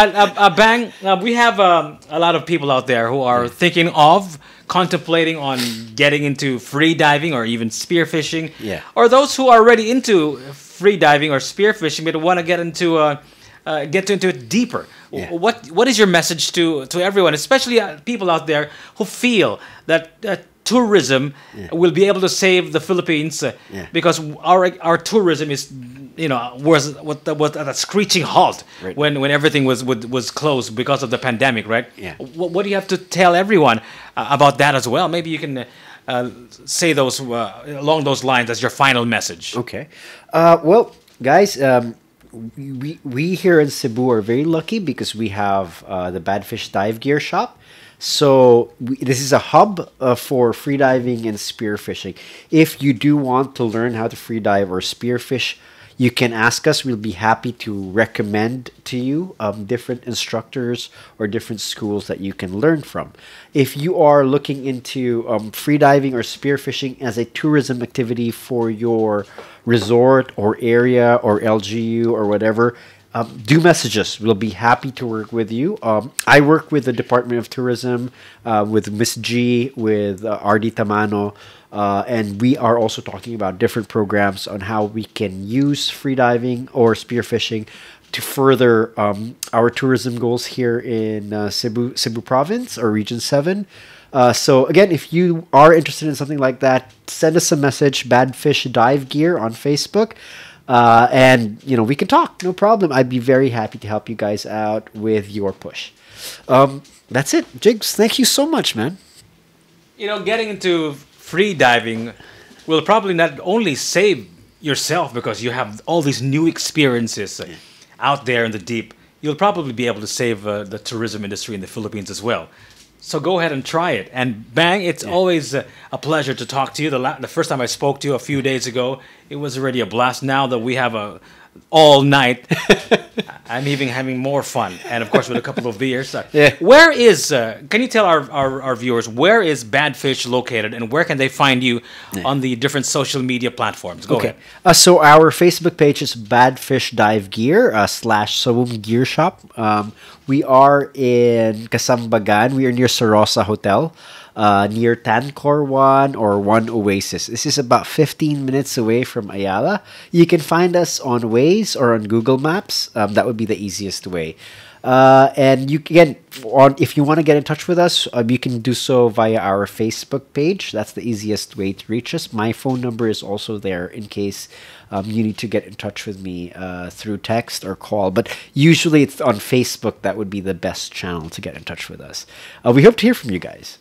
Bang, we have a lot of people out there who are thinking of, contemplating on getting into free diving or even spearfishing, or those who are already into free diving or spearfishing but want to get into it deeper. What is your message to everyone, especially people out there who feel that tourism will be able to save the Philippines because our tourism is was at a screeching halt when everything was closed because of the pandemic, right? What do you have to tell everyone about that as well? Maybe you can say those along those lines as your final message. Okay. Well, guys, we here in Cebu are very lucky because we have the Badfish Dive Gear Shop. So this is a hub for freediving and spearfishing. If you do want to learn how to freedive or spearfish, you can ask us. We'll be happy to recommend to you different instructors or different schools that you can learn from. If you are looking into freediving or spearfishing as a tourism activity for your resort or area or LGU or whatever, do message us. We'll be happy to work with you. I work with the Department of Tourism, with Miss G, with RD Tamano, and we are also talking about different programs on how we can use freediving or spearfishing to further our tourism goals here in Cebu Province or Region 7. So again, if you are interested in something like that, send us a message, Badfish Dive Gear on Facebook. And we can talk, no problem. I'd be very happy to help you guys out with your push. That's it. Jigs, thank you so much, man. Getting into free diving will probably not only save yourself because you have all these new experiences out there in the deep. You'll probably be able to save the tourism industry in the Philippines as well. So go ahead and try it. And Bang, it's always a pleasure to talk to you. The first time I spoke to you a few days ago, it was already a blast. Now that we have all night, I'm even having more fun. And of course, with a couple of beers. Where is, can you tell our viewers, where is Badfish located and where can they find you on the different social media platforms? Go ahead. So our Facebook page is Badfish Dive Gear / Sawum Gear Shop. We are in Kasambagan. We are near Sarosa Hotel, near Tancor 1 or 1 Oasis. This is about 15 minutes away from Ayala. You can find us on Waze or on Google Maps. That would be the easiest way. And you can, if you want to get in touch with us, you can do so via our Facebook page. That's the easiest way to reach us. My phone number is also there in case you need to get in touch with me through text or call. But usually it's on Facebook. That would be the best channel to get in touch with us. We hope to hear from you guys.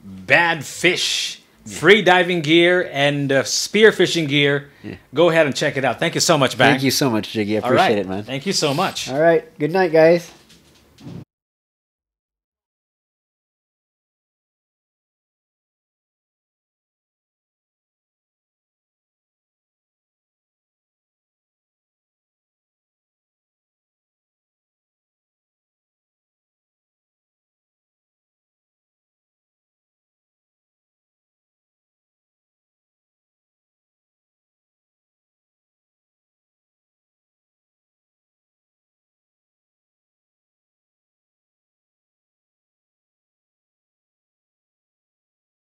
Badfish, free diving gear and spearfishing gear. Go ahead and check it out. Thank you so much, Bang. Thank you so much, Jiggy. I appreciate it, man. Thank you so much. All right. Good night, guys.